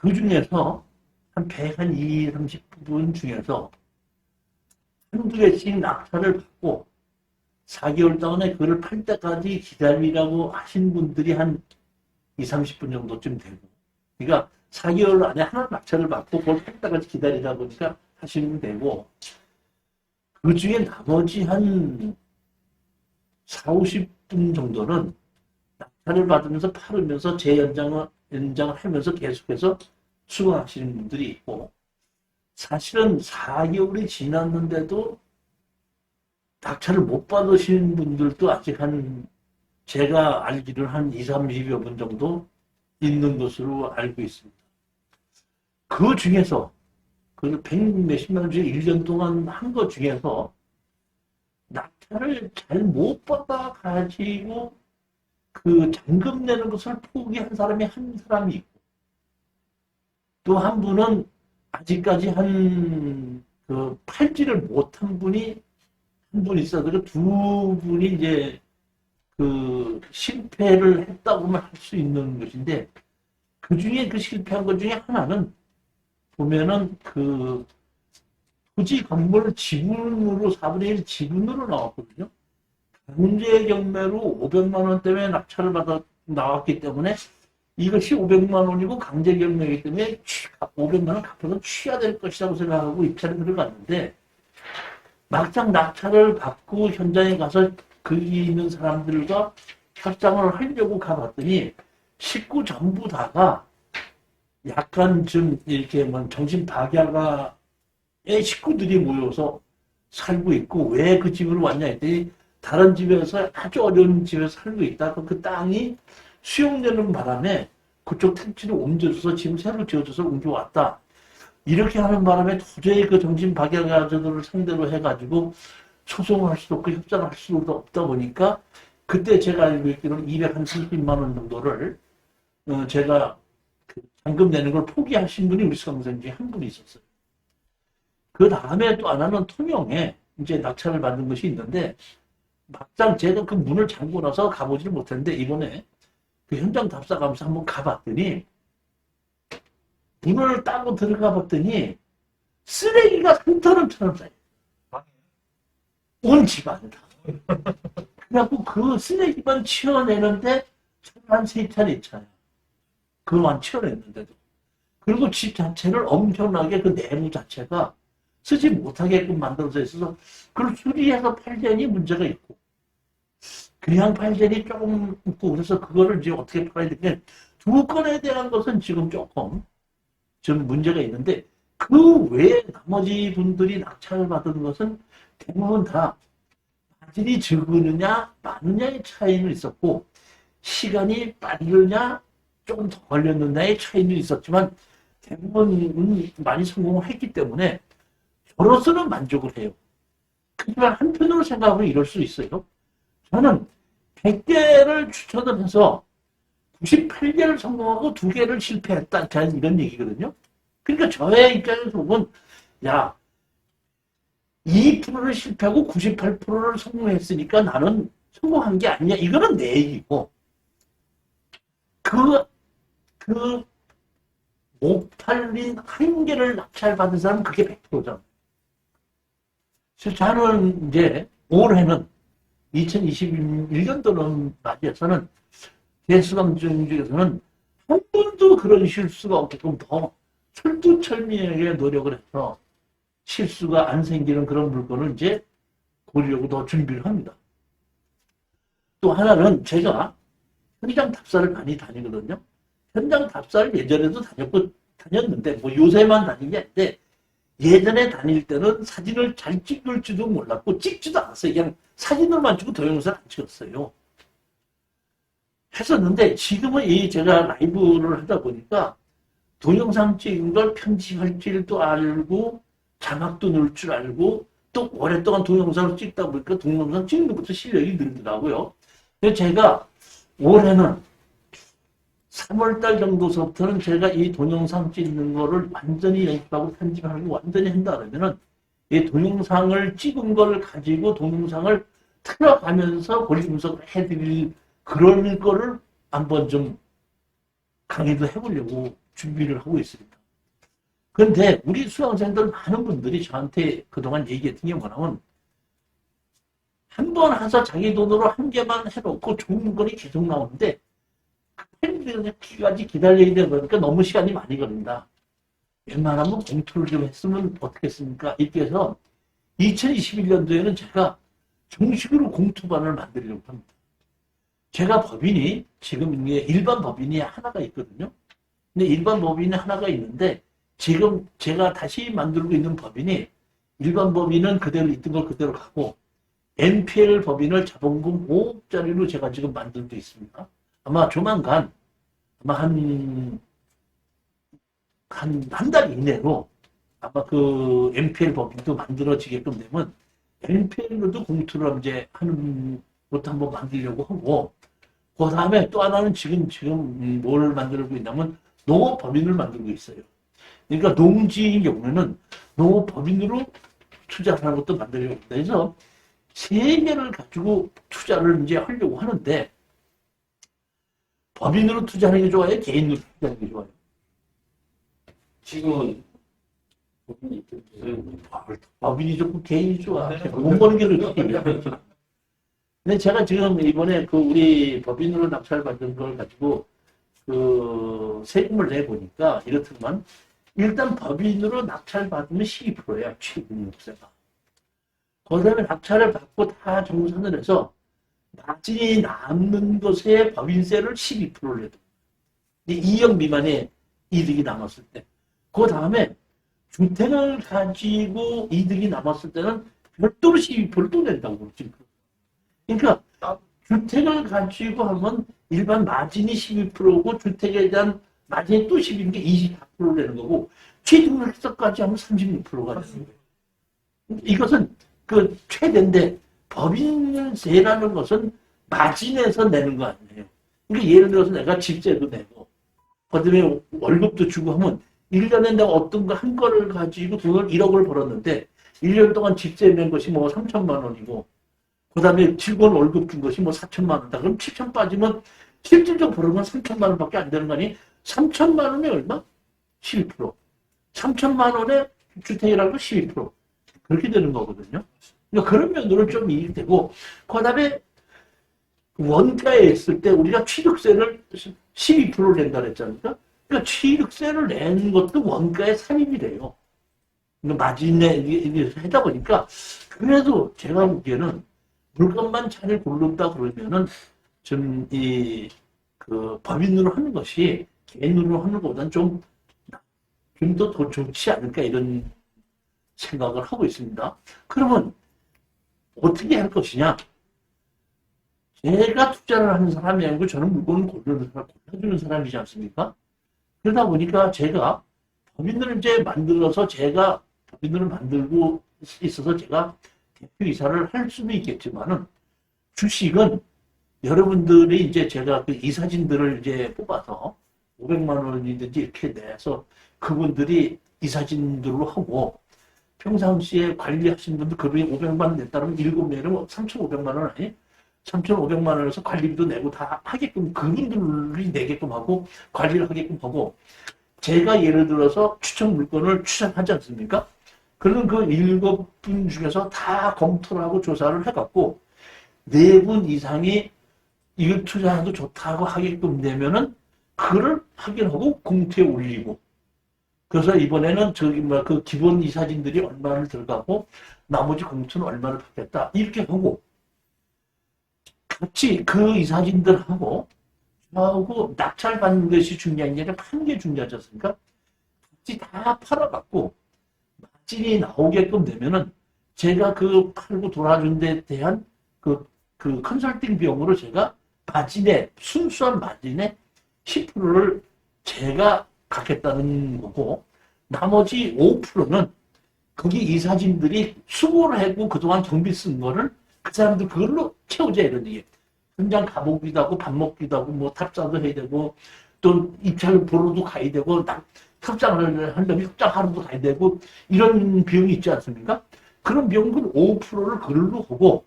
그 중에서 한 2, 30분 중에서 한두 개씩 낙찰을 받고 4개월 동안에 그걸 팔 때까지 기다리라고 하신 분들이 한 2, 30분 정도쯤 되고, 그러니까 4개월 안에 하나 낙찰을 받고 그걸 팔 때까지 기다리다 보니까 하시면 되고, 그 중에 나머지 한 4, 50분 정도는 낙찰을 받으면서 팔으면서 연장을 하면서 계속해서 수강하시는 분들이 있고, 사실은 4개월이 지났는데도 낙찰을 못 받으시는 분들도 아직 제가 알기로는 한 2, 30여 분 정도 있는 것으로 알고 있습니다. 그 중에서, 그 100몇십만 원 중에 1년 동안 한 것 중에서 낙찰을 잘 못 받아가지고 그 잔금 내는 것을 포기한 사람이 한 사람이 있고, 또 한 분은 아직까지 팔지를 못한 분이 한 분 있어요. 그리고 두 분이 이제 실패를 했다고만 할 수 있는 것인데, 그 중에 그 실패한 것 중에 하나는 보면은 토지 건물 지분으로 4분의 1 지분으로 나왔거든요. 강제 경매로 500만 원 때문에 낙찰을 받아 나왔기 때문에 이것이 500만 원이고 강제 경매이기 때문에 500만 원 갚아서 취해야 될 것이라고 생각하고 입찰에 들어갔는데, 막상 낙찰을 받고 현장에 가서 거기 있는 사람들과 협상을 하려고 가봤더니 식구 전부 다가 약간 좀 이렇게 정신박약의 식구들이 모여서 살고 있고, 왜 그 집으로 왔냐 했더니 다른 집에서 아주 어려운 집에서 살고 있다. 그 땅이 수용되는 바람에 그쪽 택지로 옮겨줘서 지금 새로 지어져서 옮겨왔다. 이렇게 하는 바람에 도저히 그 정신박약자들을 상대로 해가지고 소송할 수도 없고 협상할 수도 없다 보니까, 그때 제가 알고 있기로는 230만 원 정도를 제가 잔금 내는 걸 포기하신 분이 우리 수강생 중에 한 분이 있었어요. 그 다음에 또 하나는 통영에 이제 낙찰을 받은 것이 있는데, 막상 제가 그 문을 잠고 나서 가보지를 못했는데, 이번에 그 현장 답사 가면서 한번 가봤더니, 문을 따고 들어가 봤더니 쓰레기가 산터름처럼 쌓여. 온 집안에 다. 그래갖고 그 쓰레기만 치워내는데 한 3차례 있잖아요. 그만 치워냈는데도. 그리고 집 자체를 엄청나게 그 내부 자체가 쓰지 못하게끔 만들어져 있어서 그걸 수리해서 팔자니 문제가 있고, 그냥 팔자니 조금 있고, 그래서 그거를 이제 어떻게 팔아야 되냐. 두 건에 대한 것은 지금 조금 좀 문제가 있는데, 그 외에 나머지 분들이 낙찰을 받은 것은 대부분 다 마진이 적으느냐 많으냐의 차이는 있었고, 시간이 빠르느냐 조금 더 걸렸느냐의 차이는 있었지만, 대부분 많이 성공을 했기 때문에 저로서는 만족을 해요. 하지만 한편으로 생각하면 이럴 수 있어요. 저는 100개를 추천을 해서 98개를 성공하고 2개를 실패했다. 이런 얘기거든요. 그러니까 저의 입장에서 보면, 야, 2%를 실패하고 98%를 성공했으니까 나는 성공한 게 아니냐. 이거는 내 얘기고, 못 팔린 1개를 낙찰받은 사람은 그게 100%잖아. 그래서 저는 이제 올해는 2021년도는 맞이해서는 대수강 중에서는 한 번도 그런 실수가 없게끔 더 철두철미하게 노력을 해서 실수가 안 생기는 그런 물건을 이제 고르려고 더 준비를 합니다. 또 하나는 제가 현장 답사를 많이 다니거든요. 현장 답사를 예전에도 다녔는데, 뭐 요새만 다닌 게 아닌데, 예전에 다닐 때는 사진을 잘 찍을지도 몰랐고 찍지도 않았어요. 그냥 사진을만 찍고 동영상을 안 찍었어요. 했었는데, 지금은 제가 라이브를 하다 보니까 동영상 찍은 걸 편집할 줄도 알고 자막도 넣을 줄 알고, 또 오랫동안 동영상을 찍다 보니까 동영상 찍는 것도 실력이 늘더라고요. 그래서 제가 올해는 3월달 정도서부터는 제가 이 동영상 찍는 거를 완전히 연습하고 편집하고 완전히 한다 그러면은, 이 동영상을 찍은 걸 가지고 동영상을 틀어가면서 고리 분석을 해드릴 그런 거를 한번 좀 강의도 해보려고 준비를 하고 있습니다. 그런데 우리 수강생들 많은 분들이 저한테 그동안 얘기했던 게 뭐냐면 한 번 해서 자기 돈으로 한 개만 해놓고 좋은 물건이 계속 나오는데 팬들까지 기다려야 되다 보니까 너무 시간이 많이 걸린다. 웬만하면 공투를 좀 했으면 어떻겠습니까? 이렇게 해서 2021년도에는 제가 정식으로 공투반을 만들려고 합니다. 제가 법인이 지금 이게 일반 법인이 하나가 있거든요. 근데 일반 법인이 하나가 있는데 지금 제가 다시 만들고 있는 법인이 일반 법인은 그대로 있던 걸 그대로 가고 NPL 법인을 자본금 5억짜리로 제가 지금 만들고 있습니다. 아마 조만간 아마 한 달 이내로 아마 그 NPL 법인도 만들어지게끔 되면 NPL로도 공투를 이제 하는 것도 한번 만들려고 하고 그 다음에 또 하나는 지금 뭘 만들고 있냐면 농업법인을 만들고 있어요. 그러니까 농지의 경우에는 농업법인으로 투자하는 것도 만들려고 합니다. 그래서 세 개를 가지고 투자를 이제 하려고 하는데 법인으로 투자하는 게 좋아요? 개인으로 투자하는 게 좋아요? 지금은 법인이 좋고 개인이 좋아. 돈 버는 게 그렇지. 근데 제가 지금 이번에 그 우리 법인으로 낙찰받은 걸 가지고 그 세금을 내보니까 이렇더만 일단 법인으로 낙찰받으면 12%야. 취득세가. 그 다음에 낙찰을 받고 다 정산을 해서 마진이 남는 것에 법인세를 12%를 내도 2억 미만의 이득이 남았을 때. 그 다음에 주택을 가지고 이득이 남았을 때는 별도로 12%를 또 낸다고 그러지. 그러니까 주택을 가지고 하면 일반 마진이 12%고 주택에 대한 마진이 또 12%인 게 24%를 내는 거고 취득세까지 하면 36%가 되는 거예요. 이것은 그 최대인데 법인세라는 것은 마진에서 내는 거 아니에요. 그러니까 예를 들어서 내가 집세도 내고 그다음에 월급도 주고 하면 1년에 내가 어떤 거 한 거를 가지고 돈을 1억을 벌었는데 1년 동안 집세 낸 것이 뭐 3천만 원이고 그 다음에 직원 월급 준 것이 뭐 4천만 원이다. 그럼 7천 빠지면 실질적으로 벌은 건 3천만 원밖에 안 되는 거 아니? 3천만 원에 얼마? 12%. 3천만 원에 주택이라고 12%. 그렇게 되는 거거든요. 그러니까 그런 면으로 좀 이익이 되고 그 다음에 원가에 있을 때 우리가 취득세를 12%를 낸다 그랬잖아요. 그러니까 취득세를 내는 것도 원가에 삽입이 돼요. 마진에 이게 하다 보니까 그래도 제가 보기에는 물건만 잘 고른다 그러면은 좀 그 법인으로 하는 것이 개인으로 하는 것보다는 좀 더 좋지 않을까 이런 생각을 하고 있습니다. 그러면 어떻게 할 것이냐? 제가 투자를 하는 사람이 아니고 저는 물건을 골라주는 사람이지 않습니까? 그러다 보니까 제가 법인을 이제 만들어서 제가 법인을 만들고 있어서 제가 대표이사를 할 수도 있겠지만은 주식은 여러분들이 이제 제가 그 이사진들을 이제 뽑아서 500만 원이든지 이렇게 내서 그분들이 이사진들로 하고 평상시에 관리하신 분들 그분이 500만 원 냈다면 7명이면 3,500만 원 아니? 3,500만 원에서 관리비도 내고 다 하게끔 그분들이 내게끔 하고 관리를 하게끔 하고 제가 예를 들어서 추천 물건을 추천하지 않습니까? 그러면 그 7분 중에서 다 검토를 하고 조사를 해갖고 4분 이상이 이거 투자해도 좋다고 하게끔 되면은 그걸 확인하고 공투에 올리고 그래서 이번에는 그 기본 이사진들이 얼마를 들어가고 나머지 공투는 얼마를 받겠다 이렇게 하고 같이 그 이사진들하고 저하고 낙찰받는 것이 중요한 게 아니라 파는 게 중요하지 않습니까? 같이 다 팔아갖고 마진이 나오게끔 되면은 제가 그 팔고 돌아준 데 대한 그 컨설팅 비용으로 제가 순수한 마진의 10%를 제가 갖겠다는 거고 나머지 5%는 거기 이사진들이 수고를 하고 그동안 경비 쓴 거를 그 사람들 그걸로 채우자 이런 얘기예요. 현장 가보기도 하고 밥 먹기도 하고 뭐 탑사도 해야 되고 또 입찰 보러도 가야 되고 협상을 하려면 협상하러도 가야 되고 이런 비용이 있지 않습니까? 그런 비용은 5%를 그걸로 하고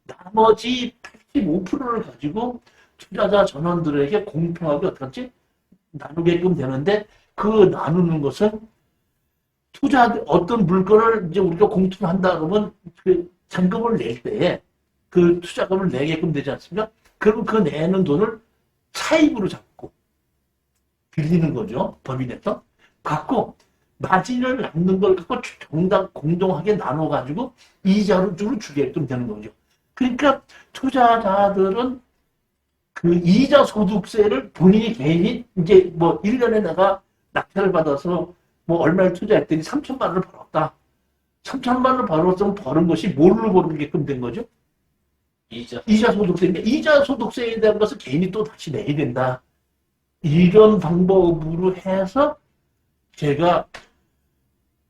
나머지 85%를 가지고 투자자 전원들에게 공평하게 어떻게 나누게끔 되는데 그 나누는 것은 투자 어떤 물건을 이제 우리가 공투를 한다 그러면 그 잔금을 낼 때에 그 투자금을 내게끔 되지 않습니까? 그러면 그 내는 돈을 차입으로 잡고 빌리는 거죠. 법인에서. 갖고 마진을 남는 걸 갖고 공동하게 나눠가지고 이자로 주게끔 되는 거죠. 그러니까 투자자들은 그 이자 소득세를 본인이 개인이 이제 뭐 1년에 내가 낙찰을 받아서 뭐 얼마를 투자했더니 3천만 원을 벌었다. 3천만 원을 벌었으면 버는 것이 뭘로 벌게끔 된 거죠? 이자 소득세인데 이자 소득세에 대한 것을 개인이 또 다시 내야 된다. 이런 방법으로 해서 제가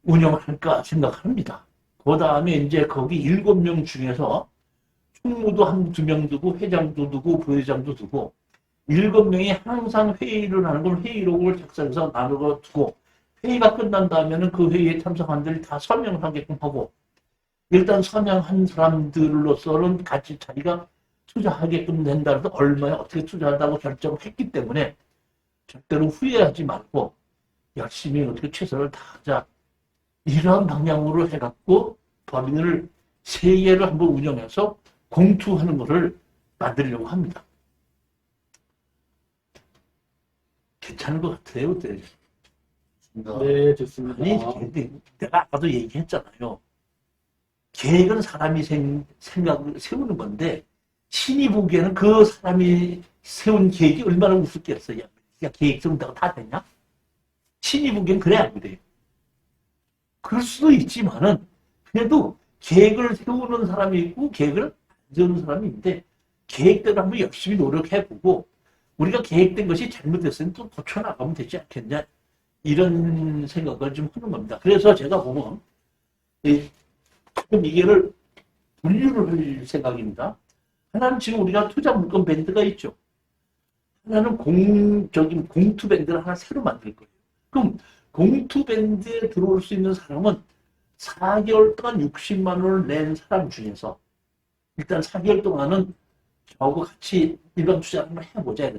운영할까 생각합니다. 그 다음에 이제 거기 7명 중에서 총무도 한두 명 두고 회장도 두고 부회장도 두고 7명이 항상 회의를 하는 걸 회의록을 작성해서 나누어 두고 회의가 끝난 다음에는 그 회의에 참석한 들이 다 서명하게끔 하고 일단 서명한 사람들로서는 같이 자기가 투자하게끔 된다 해서 얼마에 어떻게 투자한다고 결정을 했기 때문에 절대로 후회하지 말고 열심히 어떻게 최선을 다하자. 이런 방향으로 해갖고 법인을 3개를 한번 운영해서 공투하는 것을 만들려고 합니다. 괜찮은 것 같아요. 네, 좋습니다. 아니, 내가 아까도 얘기했잖아요. 계획은 사람이 생각을 세우는 건데 신이 보기에는 그 사람이 세운 계획이 얼마나 우습겠어요. 야, 계획 세운다고 다 되냐? 신이 보기엔 그래 안 그래요? 그럴 수도 있지만은 그래도 계획을 세우는 사람이 있고 계획을 안 세우는 사람이 있는데 계획대로 한번 열심히 노력해보고 우리가 계획된 것이 잘못됐으면 또 고쳐나가면 되지 않겠냐 이런 생각을 좀 하는 겁니다. 그래서 제가 보면 이게를 분류를 할 생각입니다. 하나는 지금 우리가 투자 물건 밴드가 있죠. 하나는 공투 밴드를 하나 새로 만들 거예요. 그럼 공투 밴드에 들어올 수 있는 사람은 4개월 동안 60만 원을 낸 사람 중에서 일단 4개월 동안은 저하고 같이 일반 투자를 한번 해보자.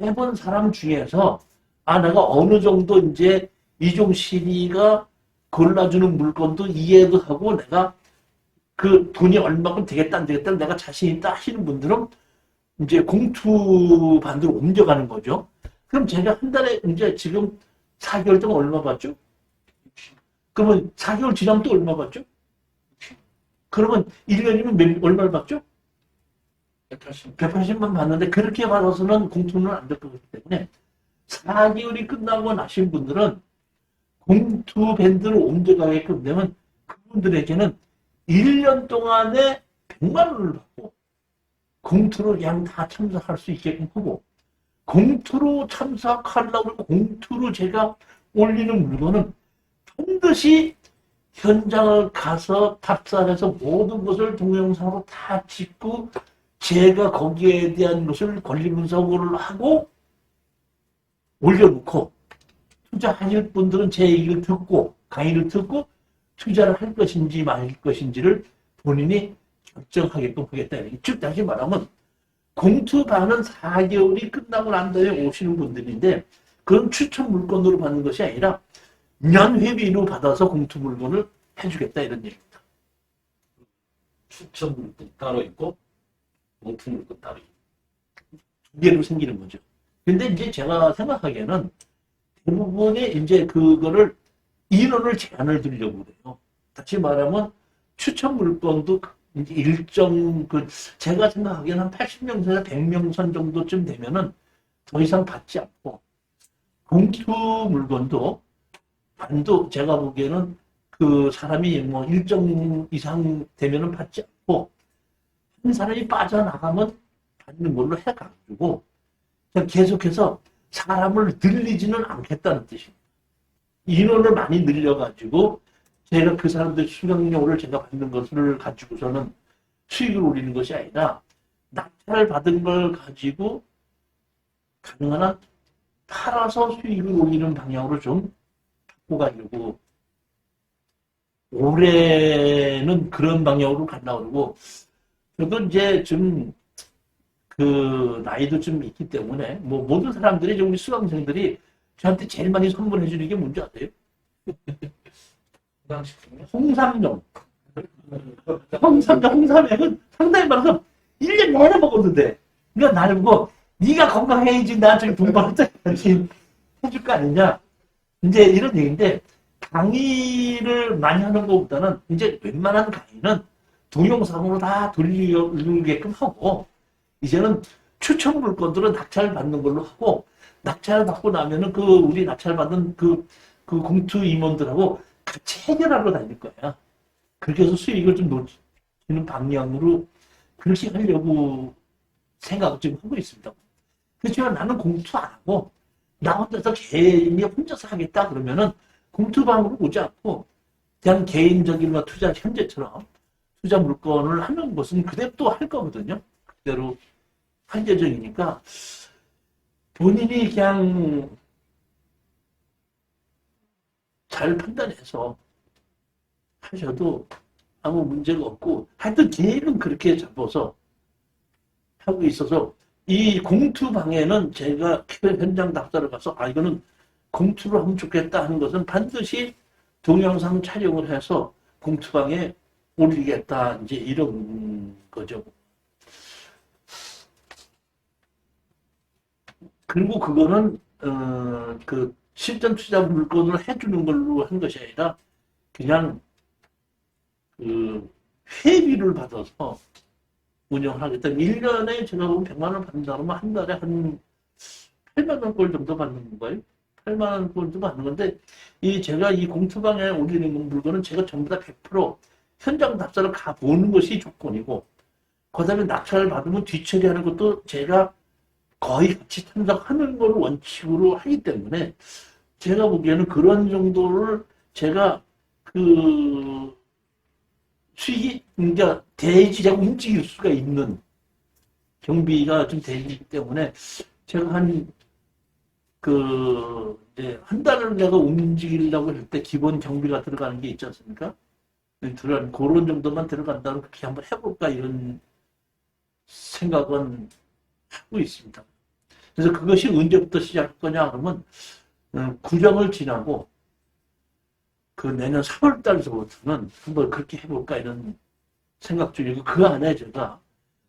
해본 사람 중에서 내가 어느 정도 이제 이종실이가 골라주는 물건도 이해도 하고 내가 그 돈이 얼마큼 되겠다 안 되겠다 내가 자신 있다 하시는 분들은 이제 공투 반대로 옮겨가는 거죠. 그럼 제가 한 달에 이제 지금 4개월 동안 얼마 받죠? 그러면 4개월 지나면 또 얼마 받죠? 그러면 1년이면 얼마를 받죠? 180만 받는데 그렇게 받아서는 공투는 안 될 거기 때문에 4개월이 끝나고 나신 분들은 공투 밴드로 옮겨가게끔 되면 그분들에게는 1년 동안에 100만 원을 받고 공투로 그냥 다 참석할 수 있게끔 하고 공투로 참석하려고 공투로 제가 올리는 물건은 반드시 현장을 가서 탑산해서 모든 것을 동영상으로 다 찍고 제가 거기에 대한 것을 권리 분석을 하고 올려놓고 투자하실 분들은 제 얘기를 듣고 강의를 듣고 투자를 할 것인지 말 것인지를 본인이 결정하게끔 하겠다. 즉 다시 말하면 공투반은 4개월이 끝나고 난 다음에 오시는 분들인데 그건 추천 물건으로 받는 것이 아니라 연회비로 받아서 공투 물건을 해주겠다 이런 얘기입니다. 추천 물건 따로 있고 공투 물건 따로 있고 두 개로 생기는 거죠. 근데 이제 제가 생각하기에는 대부분의 이제 그거를 인원을 제한을 두려고 그래요. 다시 말하면 추천 물건도 이제 일정 제가 생각하기에는 한 80명에서 100명 선 정도쯤 되면은 더 이상 받지 않고 공투 물건도 반도 제가 보기에는 그 사람이 뭐 일정 이상 되면은 받지 않고 한 사람이 빠져나가면 받는 걸로 해가지고 계속해서 사람을 늘리지는 않겠다는 뜻입니다. 인원을 많이 늘려가지고 제가 그 사람들 수강료를 제가 받는 것을 가지고서는 수익을 올리는 것이 아니라 낙찰을 받은 걸 가지고 가능한 한 팔아서 수익을 올리는 방향으로 좀 바꿔가려고 올해는 그런 방향으로 가려고 그러고 저도 이제 좀 그 나이도 좀 있기 때문에 뭐 모든 사람들이 우리 수강생들이 저한테 제일 많이 선물해 주는 게 뭔지 아세요? 홍삼정. 홍삼액은 상당히 많아서 1년 내내 먹어도 돼. 그러니까 나를 보고 네가 건강해야지 나한테 돈 벌었다지 해줄 거 아니냐. 이제 이런 얘기인데 강의를 많이 하는 것보다는 이제 웬만한 강의는 동영상으로 다 돌리게끔 하고 이제는 추천 물건들은 낙찰 받는 걸로 하고 낙찰 받고 나면은 그 우리 낙찰 받은 그 공투 임원들하고 같이 해결하러 다닐 거야. 그렇게 해서 수익을 좀 놓치는 방향으로 그렇게 하려고 생각을 지금 하고 있습니다. 그렇지만 나는 공투 안 하고 나 혼자서 개인이 혼자서 하겠다 그러면은 공투방으로 오지 않고 그냥 개인적인 투자 현재처럼 투자 물건을 하는 것은 그대로 또 할 거거든요. 그대로 할 예정이니까 본인이 그냥 잘 판단해서 하셔도 아무 문제가 없고 하여튼 계획은 그렇게 잡아서 하고 있어서 이 공투방에는 제가 현장 답사를 가서 이거는 공투를 하면 좋겠다 하는 것은 반드시 동영상 촬영을 해서 공투방에 올리겠다 이제 이런 거죠. 그리고 그거는 그 실전 투자 물건을 해주는 걸로 한 것이 아니라 그냥 그 회비를 받아서 운영을 하겠다. 1년에 제가 보면 100만 원 받는다 그러면 한 달에 한 8만 원 꼴 정도 받는 거예요. 8만 원 꼴 정도 받는 건데 제가 이 공투방에 올리는 물건은 제가 전부 다 100% 현장 답사를 가보는 것이 조건이고 그다음에 낙찰을 받으면 뒤처리하는 것도 제가 거의 같이 참석하는 걸 원칙으로 하기 때문에 제가 보기에는 그런 정도를 제가 그 수익이 그러니까 대지자가 움직일 수가 있는 경비가 좀 되기 때문에 제가 한 달을 내가 움직이려고 할 때 기본 경비가 들어가는 게 있지 않습니까? 그런 정도만 들어간다면 그렇게 한번 해볼까 이런 생각은 하고 있습니다. 그래서 그것이 언제부터 시작할 거냐 그러면 구정을 지나고 그 내년 3월 달서부터는 한번 그렇게 해볼까 이런 생각 중이고 그 안에 제가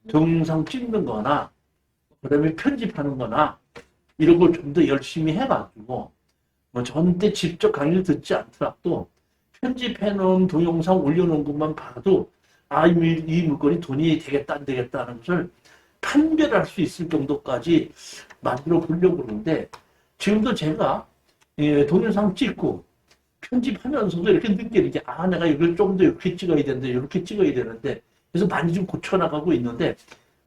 동영상 찍는 거나 그다음에 편집하는 거나 이런 걸 좀 더 열심히 해가지고 뭐 저한테 직접 강의를 듣지 않더라도 편집해 놓은 동영상 올려놓은 것만 봐도 이 물건이 돈이 되겠다 안 되겠다 하는 것을 판별할 수 있을 정도까지 만들어 보려고 그러는데 지금도 제가 동영상 찍고 편집하면서도 이렇게 느끼는 게 내가 이걸 좀 더 이렇게 찍어야 되는데 이렇게 찍어야 되는데 그래서 많이 좀 고쳐나가고 있는데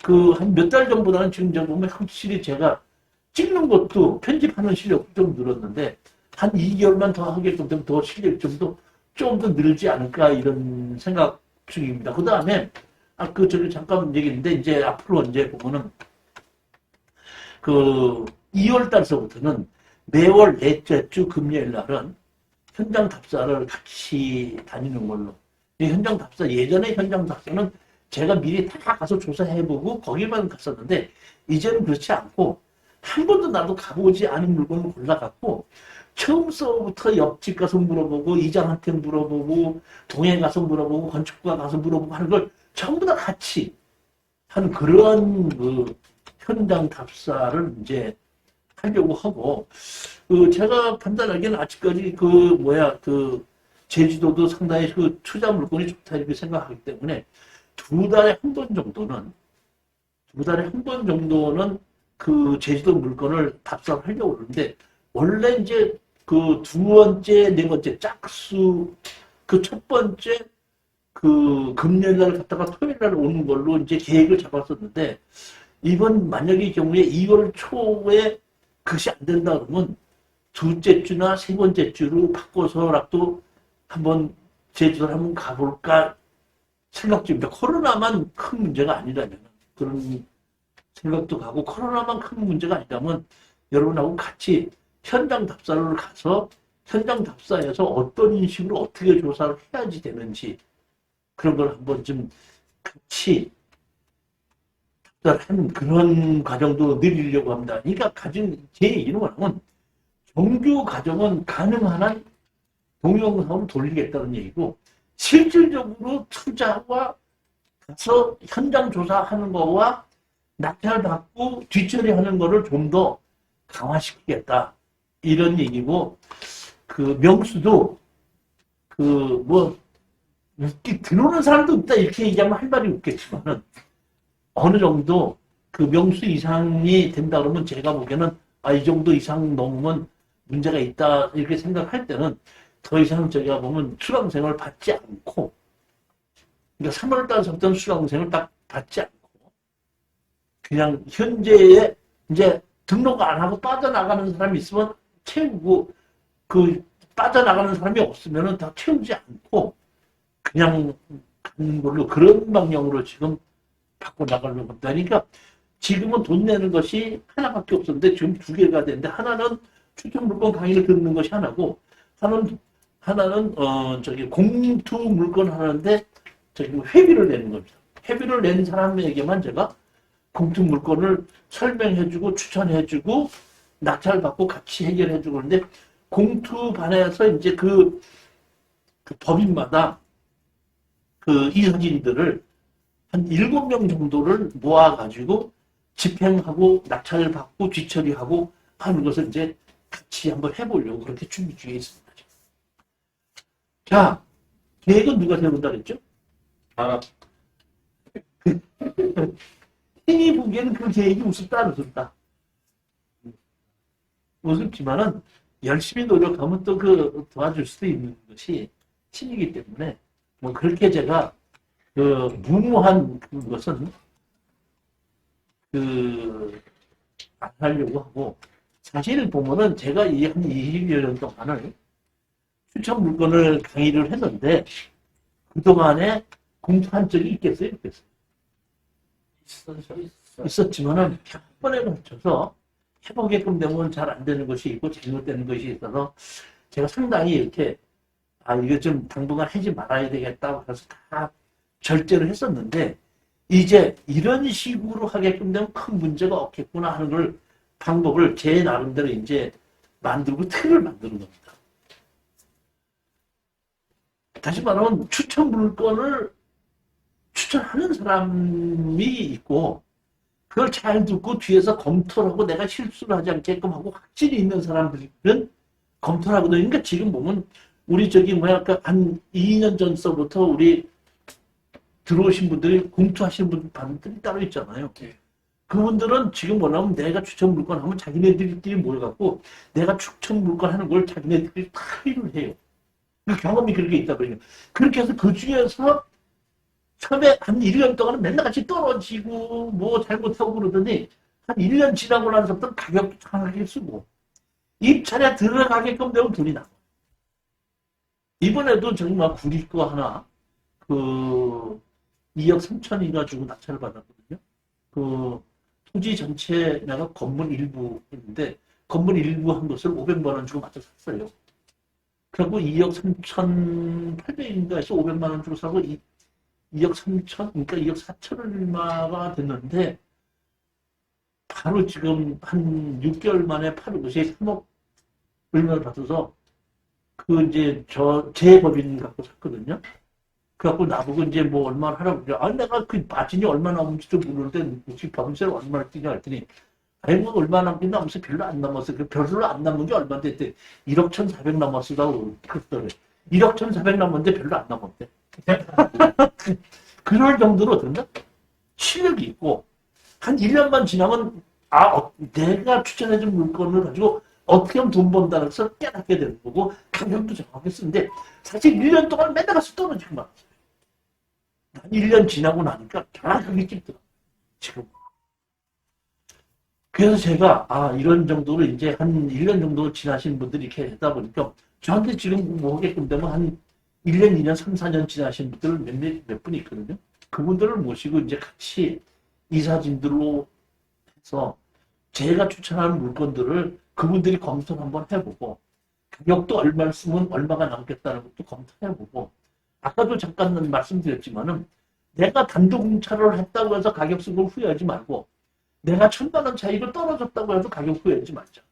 그 한 몇 달 전보다는 지금 제가 보면 확실히 제가 찍는 것도 편집하는 실력도 좀 늘었는데 한 2개월만 더 하게끔 되면 더 실력이 좀 더 늘지 않을까 이런 생각 중입니다. 그 다음에 저기 잠깐 얘기했는데 이제 앞으로 이제 보면은 그 2월 달서부터는 매월 넷째 주 금요일 날은 현장 답사를 같이 다니는 걸로. 이 현장 답사 예전에 현장 답사는 제가 미리 다 가서 조사해보고 거기만 갔었는데 이제는 그렇지 않고 한 번도 나도 가보지 않은 물건을 골라갖고 처음서부터 옆집 가서 물어보고 이장한테 물어보고 동해 가서 물어보고 건축가 가서 물어보고 하는 걸 전부 다 같이 하는 그런 그 현장 답사를 이제 하려고 하고 제가 판단하기에는 아직까지 제주도도 상당히 그 투자 물건이 좋다 이렇게 생각하기 때문에 두 달에 한 번 정도는 그 제주도 물건을 답사를 하려고 그러는데 원래 이제 그 두 번째, 네 번째 짝수 그 첫 번째 그 금요일 날 갔다가 토요일 날 오는 걸로 이제 계획을 잡았었는데 이번 만약의 경우에 2월 초에 그것이 안 된다 그러면 둘째 주나 세 번째 주로 바꿔서라도 한번 제주도를 한번 가볼까 생각 중입니다. 코로나만 큰 문제가 아니라면 그런 생각도 가고 코로나만 큰 문제가 아니라면 여러분하고 같이 현장 답사를 가서 현장 답사에서 어떤 인식으로 어떻게 조사를 해야지 되는지 그런 걸 한번 좀 같이 한 그런 과정도 늘리려고 합니다. 그러니까 가진 제 얘기는 뭐냐면 정규 과정은 가능한 한 동영상으로 돌리겠다는 얘기고 실질적으로 투자와 가서 현장 조사하는 거와 낙찰받고 뒷처리하는 거를 좀 더 강화시키겠다 이런 얘기고 그 명수도 그 뭐 들어오는 사람도 없다 이렇게 얘기하면 할 말이 없겠지만은 어느 정도 그 명수 이상이 된다 그러면 제가 보기에는 이 정도 이상 넘으면 문제가 있다 이렇게 생각할 때는 더 이상 저희가 보면 수강생을 받지 않고 그러니까 3월 달서부터는 수강생을 딱 받지 않고 그냥 현재에 이제 등록 안 하고 빠져나가는 사람이 있으면 채우고 그 빠져나가는 사람이 없으면은 다 채우지 않고 그냥 가는 걸로 그런 방향으로 지금 바꿔 나가려고 합니다. 그러니까 지금은 돈 내는 것이 하나밖에 없었는데 지금 두 개가 되는데 하나는 추천 물건 강의를 듣는 것이 하나고 하나는 저기 공투 물건 하는데 저기 회비를 내는 겁니다. 회비를 낸 사람에게만 제가 공투 물건을 설명해주고 추천해주고 낙찰받고 같이 해결해주고 그러는데 공투반에서 이제 그 법인마다 그 이사진들을 한 7명 정도를 모아가지고 집행하고 낙찰을 받고 뒤처리하고 하는 것을 이제 같이 한번 해보려고 그렇게 준비 중에 있습니다. 자, 계획은 누가 세운다 그랬죠? 행위 보기에는 그 계획이 우습다, 우습다. 우습지만은 열심히 노력하면 또 그 도와줄 수도 있는 것이 신이기 때문에 뭐 그렇게 제가 그 무모한 것은 안 하려고 하고 사실 보면은 제가 이 한 20여 년 동안을 추천 물건을 강의를 했는데 그동안에 공투한 적이 있겠어요? 있었지만은 한 번에 걸쳐서 해보게끔 되면 잘 안 되는 것이 있고 잘못되는 것이 있어서 제가 상당히 이렇게 이거 좀 당분간 하지 말아야 되겠다 그래서 다 절제를 했었는데 이제 이런 식으로 하게끔 되면 큰 문제가 없겠구나 하는 걸 방법을 제 나름대로 이제 만들고 틀을 만드는 겁니다. 다시 말하면 추천 물건을 추천하는 사람이 있고 그걸 잘 듣고 뒤에서 검토를 하고 내가 실수를 하지 않게끔 하고 확실히 있는 사람들은 검토를 하거든요. 그러니까 지금 보면 우리 한 2년 전서부터 우리 들어오신 분들이 공투하시는 분들이 따로 있잖아요. 그분들은 지금 뭐냐면 내가 추천 물건 하면 자기네들끼리 모여갖고 내가 추천 물건 하는 걸 자기네들끼리 다 일을 해요. 그 경험이 그렇게 있다 보니까 그렇게 해서 그 중에서 처음에 한 1년 동안은 맨날 같이 떨어지고 뭐 잘못하고 그러더니 한 1년 지나고 나서부터 가격도 정확하게 쓰고 입찰에 들어가게끔 되면 돈이 나와. 이번에도 정말 구리 거 하나 그 2억 3천인가 주고 낙찰을 받았거든요. 그 토지 전체 내가 건물 일부 했는데 건물 일부 한 것을 500만 원 주고 맞춰 샀어요. 그리고 2억 3,800인가 해서 500만 원 주고 사고 2억 3천, 그러니까 2억 4천 얼마가 됐는데 바로 지금 한 6개월 만에 파는 것이 3억 얼마를 받아서 그 이제 제 법인 갖고 샀거든요. 그래갖고 나보고 이제 뭐 얼마나 하라고 그래. 내가 그 마진이 얼마나 남은지도 모르는데 혹시 법인세를 얼마나 뛰냐 했더니 뭐 얼마 남긴 남았어? 별로 안 남았어. 별로 안 남은 게 얼마인데 했더니 1억 1,400 남았으라고 그랬더래. 1억 1,400 남았는데 별로 안 남았대. 그럴 정도로 된다? 실력이 있고 한 1년만 지나면 내가 추천해준 물건을 가지고 어떻게 하면 돈 번다는 것을 깨닫게 되는 거고 가격도 정확하게 쓰는데 사실 1년 동안 맨날 가서 떨어지고 말았어요. 한 1년 지나고 나니까 정확하게 찍더라. 지금. 그래서 제가 이런 정도로 이제 한 1년 정도 지나신 분들이 이렇게 했다 보니까 저한테 지금 뭐 하게끔 되면 한 1년, 2년, 3, 4년 지나신 분들 몇 분이 있거든요. 그분들을 모시고 이제 같이 이사진들로 해서 제가 추천하는 물건들을 그분들이 검토를 한번 해보고 가격도 얼마 쓰면 얼마가 남겠다는 것도 검토해보고 아까도 잠깐 말씀드렸지만은 내가 단독 공차를 했다고 해서 가격 쓴 걸 후회하지 말고 내가 1,000만 원 차이로 떨어졌다고 해도 가격 후회하지 말자.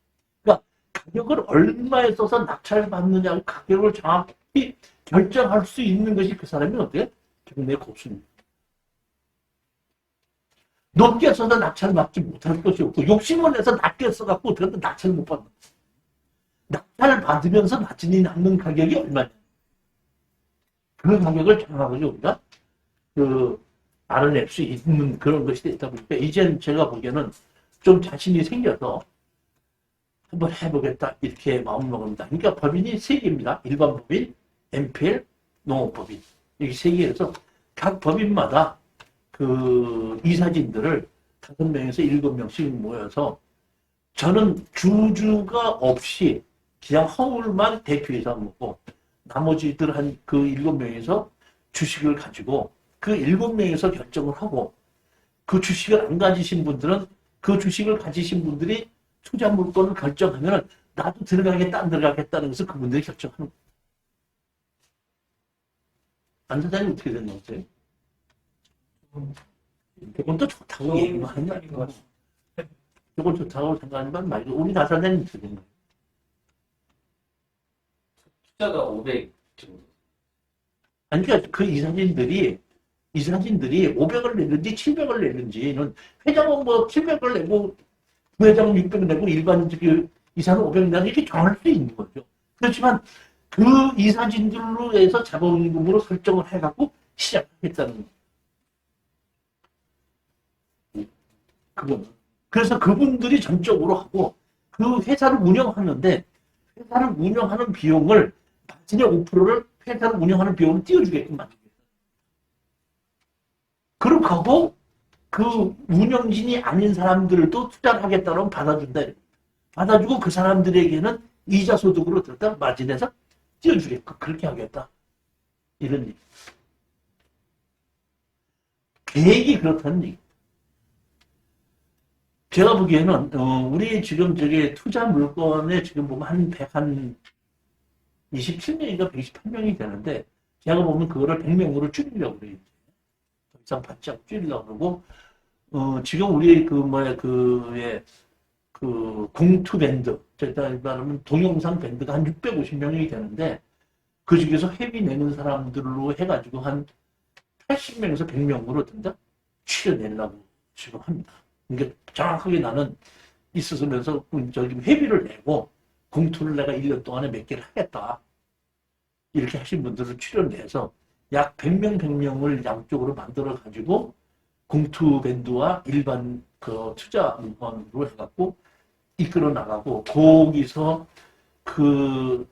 그러니까 가격을 얼마에 써서 낙찰을 받느냐고 가격을 정확히 결정할 수 있는 것이 그 사람이 어때요? 경매 고수입니다. 높게 써서 낙찰을 받지 못할 것이 없고 욕심을 내서 낮게 써갖고 어떻게 낙찰을 못 받는 거예요. 낙찰을 받으면서 낮은 남는 가격이 얼마냐. 그 가격을 정확하게 우리가 알아낼 수 있는 그런 것이 되다 보니까 이제는 제가 보기에는 좀 자신이 생겨서 한번 해보겠다 이렇게 마음먹습니다. 그러니까 법인이 3개입니다. 일반 법인, MPL, 농업법인 이렇게 3개에서 각 법인마다 그 이사진들을 5명에서 7명씩 모여서 저는 주주가 없이 그냥 허울만 대표이사 먹고 나머지들 한 그 7명에서 주식을 가지고 그 7명에서 결정을 하고 그 주식을 안 가지신 분들은 그 주식을 가지신 분들이 투자 물건을 결정하면 나도 들어가겠다 안 들어가겠다는 것을 그분들이 결정하는 거예요. 안 사장님 어떻게 되는 거세요? 그건 또 좋다고 얘기만 하는 거 아니고 이건 좋다고 생각하는 말고 우리 나사장님 어떻게 되는 거예요? 투자가 500 정도. 아니 그러니까 그 이사진들이 500을 내는지 700을 내는지는 회장은 뭐 700을 내고 부회장은 600 내고 일반적인 이사는 500 내는 이렇게 정할 수 있는 거죠. 그렇지만 그 이사진들로 해서 자본금으로 설정을 해갖고 시작하겠다는 거예요. 그거는. 그래서 그분들이 전적으로 하고 그 회사를 운영하는데 회사를 운영하는 비용을 마진의 5%를 회사를 운영하는 비용을 띄워주게끔 만듭니다. 그렇게 하고 그 운영진이 아닌 사람들도 투자를 하겠다고 받아준다. 받아주고 그 사람들에게는 이자 소득으로 들었다 마진에서 띄워주게끔 그렇게 하겠다. 이런 얘기. 계획이 그렇다는 얘기. 제가 보기에는 우리 지금 저기 투자 물건에 지금 보면 한 27명인가 128명이 되는데 제가 보면 그거를 100명으로 줄이려고 그래요. 더 이상 받지 않고 줄이려고 그러고 지금 우리 공투 밴드 제가 말하면 동영상 밴드가 한 650명이 되는데 그 중에서 회비 내는 사람들로 해가지고 한 80명에서 100명으로 된다 출연내려고 지금 합니다. 그러니까 정확하게 나는 있으면서 저기 회비를 내고 공투를 내가 1년 동안에 몇 개를 하겠다. 이렇게 하신 분들을 출연내서 약 100명, 100명을 양쪽으로 만들어가지고 공투 밴드와 일반 그 투자 물건으로 해갖고 이끌어 나가고 거기서 그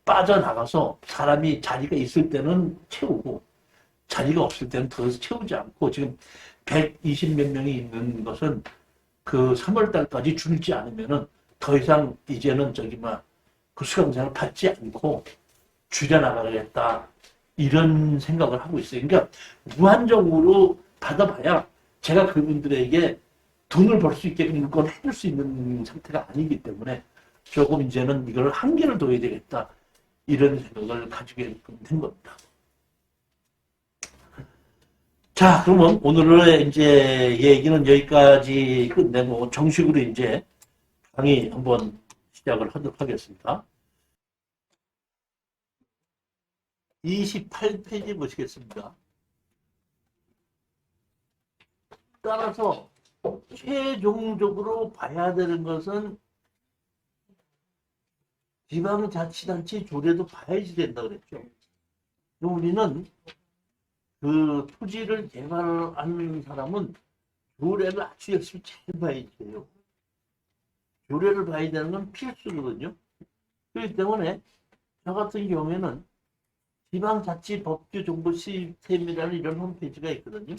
빠져나가서 사람이 자리가 있을 때는 채우고 자리가 없을 때는 더 채우지 않고 지금 120 몇 명이 있는 것은 그 3월 달까지 줄지 않으면은 더 이상 이제는 그 수강생을 받지 않고 줄여나가겠다. 이런 생각을 하고 있어요. 그러니까 무한정으로 받아봐야 제가 그분들에게 돈을 벌 수 있게끔 물건을 해줄 수 있는 상태가 아니기 때문에 조금 이제는 이걸 한계를 둬야 되겠다. 이런 생각을 가지게 된 겁니다. 자, 그러면 오늘의 이제 얘기는 여기까지 끝내고 정식으로 이제 강의 한번 시작을 하도록 하겠습니다. 28페이지 보시겠습니다. 따라서 최종적으로 봐야 되는 것은 지방자치단체 조례도 봐야지 된다 그랬죠. 우리는 그 토지를 개발하는 사람은 조례를 아주 열심히 잘 봐야 돼요. 조례를 봐야 되는 건 필수거든요. 그렇기 때문에 저 같은 경우에는 지방자치법규 정보 시스템이라는 이런 홈페이지가 있거든요.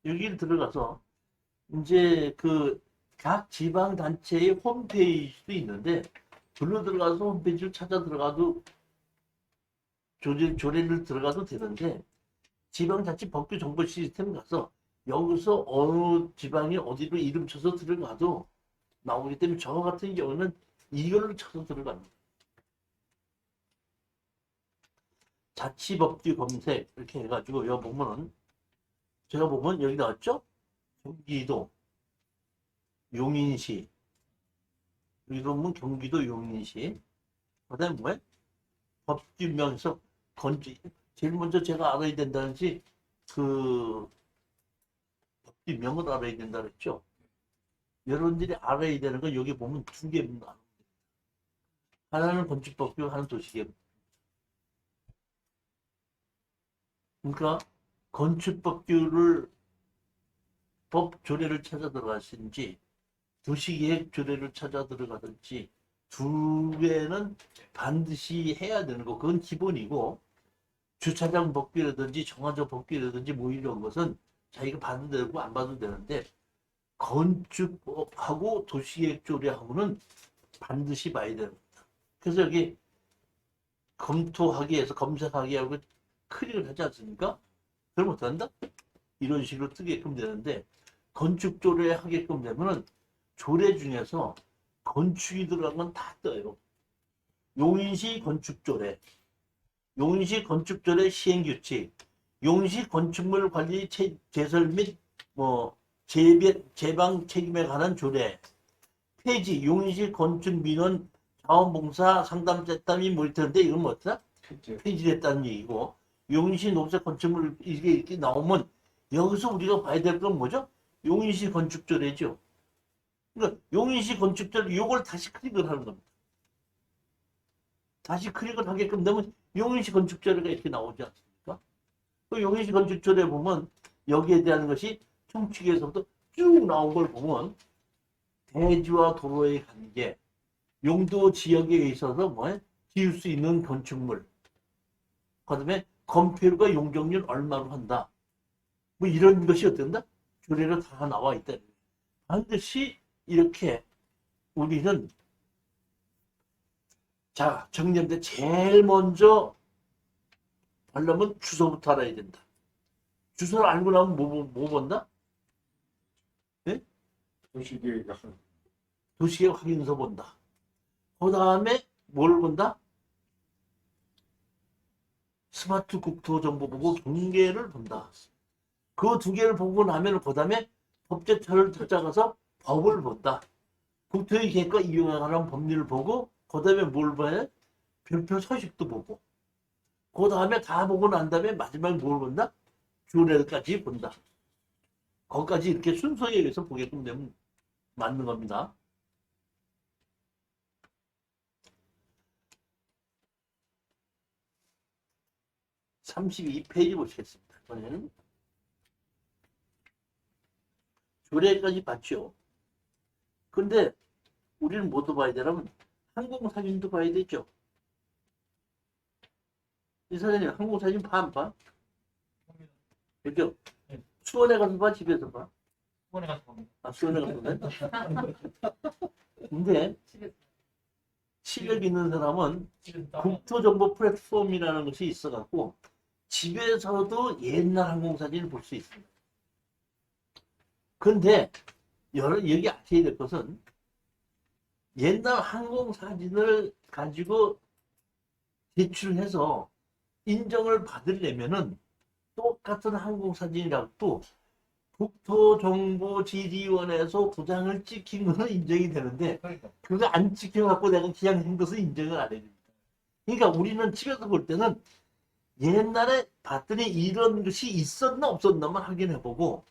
여기를 들어가서 이제 그 각 지방단체의 홈페이지도 있는데 글로 들어가서 홈페이지를 찾아 들어가도 조례를 들어가도 되는데 지방자치법규 정보 시스템 가서 여기서 어느 지방이 어디로 이름 쳐서 들어가도 나오기 때문에 저 같은 경우는 이걸로 쳐서 들어갑니다. 자치법규 검색 이렇게 해가지고 여기 보면은 제가 보면 여기 나왔죠? 경기도, 용인시. 여기 보면 경기도 용인시. 그 다음에 뭐야? 법규명에서 제일 먼저 제가 알아야 된다는 지 그 법규명을 알아야 된다 그랬죠? 여러분들이 알아야 되는 건 여기 보면 두 개입니다. 하나는 건축법규, 하나는 도시계획. 그러니까 건축법규를 법 조례를 찾아 들어가신지 도시계획 조례를 찾아 들어가든지 두 개는 반드시 해야 되는 거. 그건 기본이고 주차장 법규라든지 정화조 법규라든지 뭐 이런 것은 자기가 봐도 되고 안 봐도 되는데 건축법하고 도시계획 조례하고는 반드시 봐야 됩니다. 그래서 여기 검토하기 위해서 검색하기 하고 클릭을 하지 않습니까? 그럼 어떡한다? 이런 식으로 뜨게끔 되는데 건축 조례 하게끔 되면은 조례 중에서 건축이 들어간 건 다 떠요. 용인시 건축조례, 용인시 건축조례 시행규칙, 용인시 건축물 관리 제설 및 제방 책임에 관한 조례, 폐지, 용인시 건축민원 자원봉사 상담센터이 모니터인데 이건 뭐다? 폐지됐다는 얘기고 용인시 녹색 건축물 이렇게 나오면 여기서 우리가 봐야 될 건 뭐죠? 용인시 건축조례죠. 그러니까 용인시 건축조례 이걸 다시 클릭을 하는 겁니다. 다시 클릭을 하게끔 되면 용인시 건축조례가 이렇게 나오지 않습니까? 그 용인시 건축조례 보면 여기에 대한 것이 총칙에서부터 쭉 나온 걸 보면 대지와 도로의 관계, 용도 지역에 있어서 지을 수 있는 건축물, 그다음에 건폐율과 용적률 얼마로 한다. 뭐 이런 것이 어떤다? 조례로 다 나와 있다. 반드시 이렇게 우리는 자 정리할 제일 먼저 하려면 주소부터 알아야 된다. 주소를 알고 나면 뭐 본다? 네? 도시계획 도시계획 확인서 본다. 그 다음에 뭘 본다? 스마트 국토정보 보고 경계를 본다. 그 두 개를 보고 나면 그 다음에 법제처를 찾아가서 법을 본다. 국토의 계획과 이용에 관한 법률을 보고 그 다음에 뭘 봐야? 별표 서식도 보고 그 다음에 다 보고 난 다음에 마지막에 뭘 본다? 조례까지 본다. 거기까지 이렇게 순서에 의해서 보게끔 되면 맞는 겁니다. (32페이지) 보시겠습니다. 이번에는 조례까지 봤죠. 근데 우리는 뭐도 봐야 되냐면 항공사진도 봐야 되죠. 이 사장님 항공사진 봐 안 봐? 그죠? 네. 수원에 가서 봐? 집에서 봐? 수원에 가서 봅니다. 아, 수원에 가서 봐? 근데 실력 있는 사람은 집에서 따면 국토정보 플랫폼이라는 것이 있어갖고 집에서도 옛날 항공사진을 볼 수 있습니다. 근데 여기 아셔야 될 것은 옛날 항공사진을 가지고 제출해서 인정을 받으려면은 똑같은 항공사진이라도 국토정보지리원에서 도장을 찍힌 거는 인정이 되는데 그러니까 그거 안 찍혀갖고 내가 그냥 한 것은 인정을 안 해줍니다. 그러니까 우리는 집에서 볼 때는 옛날에 봤더니 이런 것이 있었나 없었나만 확인해보고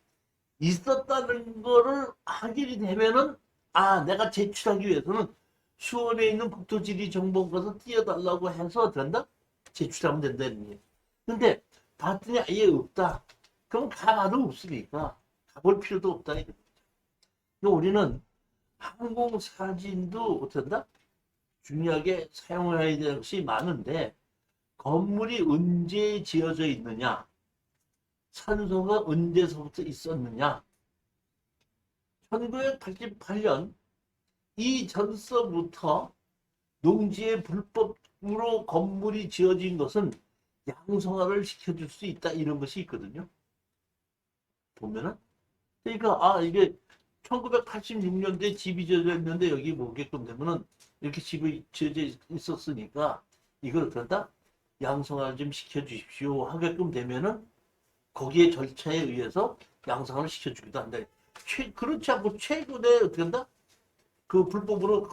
있었다는 거를 확인이 되면은 아 내가 제출하기 위해서는 수원에 있는 국토지리정보원에서 띄워달라고 해서 된다? 제출하면 된다는 얘기예요. 근데 봤더니 아예 없다. 그럼 가봐도 없으니까 가볼 필요도 없다. 그러니까 우리는 항공사진도 어쩐다? 중요하게 사용해야 될 것이 많은데 건물이 언제 지어져 있느냐, 산소가 언제서부터 있었느냐. 1988년 이전서부터 농지에 불법으로 건물이 지어진 것은 양성화를 시켜줄 수 있다 이런 것이 있거든요. 보면은 그러니까 이게 1986년도에 집이 지어졌는데 여기 보게끔 되면은 이렇게 집이 지어져 있었으니까 이걸 어떤다? 양성화를 좀 시켜주십시오 하게끔 되면은 거기에 절차에 의해서 양상을 시켜주기도 한다. 그렇지 않고 최근에 어떻게 한다? 그 불법으로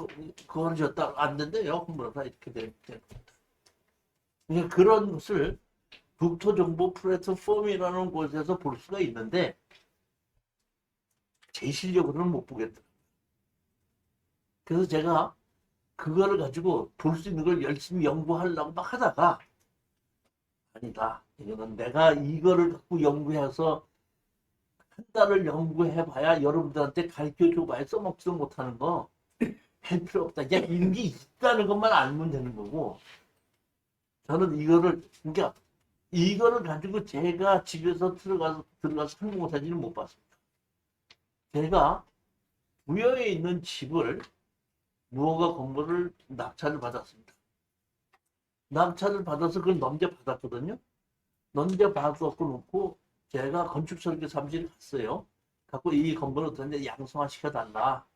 그거를 졌다 안 된대요. 뭐라 이렇게 된 겁니다. 그러니까 그런 것을 국토정보 플랫폼이라는 곳에서 볼 수가 있는데 제 실력으로는 못 보겠더라고요. 그래서 제가 그거를 가지고 볼 수 있는 걸 열심히 연구하려고 막 하다가 아니다. 이거는 내가 이거를 갖고 연구해서 한 달을 연구해봐야 여러분들한테 가르쳐줘봐야 써먹지도 못하는 거 할 필요 없다. 그냥 이런 게 있다는 것만 알면 되는 거고 저는 이거를 그러니까 이거를 가지고 제가 집에서 들어가서 항공사진을 못 봤습니다. 제가 부여에 있는 집을 무허가 건물을 낙찰을 받았습니다. 낙찰을 받아서 그걸 넘겨받았거든요. 넘겨받았고 놓고 제가 건축설계 사무실에 갔어요. 갖고 이 건물을 어떻게 양성화 시켜달라.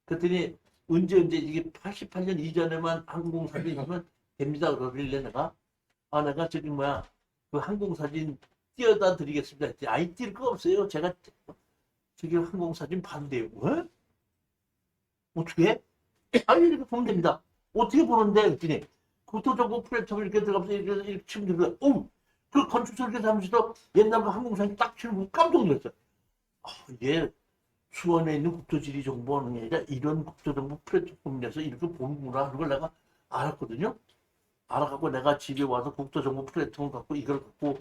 그랬더니 언제 이게 88년 이전에만 항공사진이면 됩니다. 그러길래 내가 내가 저기 뭐야 그 항공사진 띄워다 드리겠습니다. 했더니 아이 띄울 거 없어요. 제가 저기 항공사진 봤는데요. 왜? 어떻게? 아니 이렇게 보면 됩니다. 어떻게 보는데? 그랬더니 국토정보 플랫폼을 이렇게 들어가면서 이렇게 치면 되는 거야. 그 건축설계 사무실도 옛날 그 항공사진 딱 치고 깜짝 놀랐어요. 이게 수원에 있는 국토지리정보원이 아니라 이런 국토정보 플랫폼에서 이렇게 보는구나 하는 걸 내가 알았거든요. 알아갖고 내가 집에 와서 국토정보 플랫폼 갖고 이걸 갖고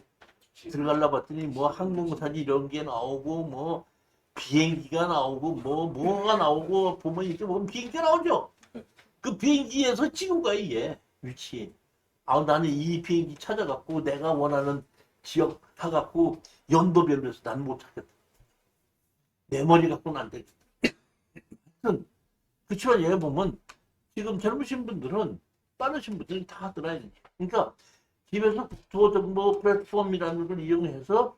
들어가려 봤더니 뭐 항공사진 이런 게 나오고 뭐 비행기가 나오고 뭐가 나오고 보면 이렇게 보면 비행기가 나오죠. 그 비행기에서 찍은 거야 이게 위치. 나는 이 비행기 찾아갖고 내가 원하는 지역 해갖고 연도별로 해서 나는 못 찾겠다. 내 머리 갖고는 안 되겠다. 그렇지만 얘 보면 지금 젊으신 분들은 빠르신 분들이 다 하더라. 그러니까 집에서 국토정보 플랫폼이라는 걸 이용해서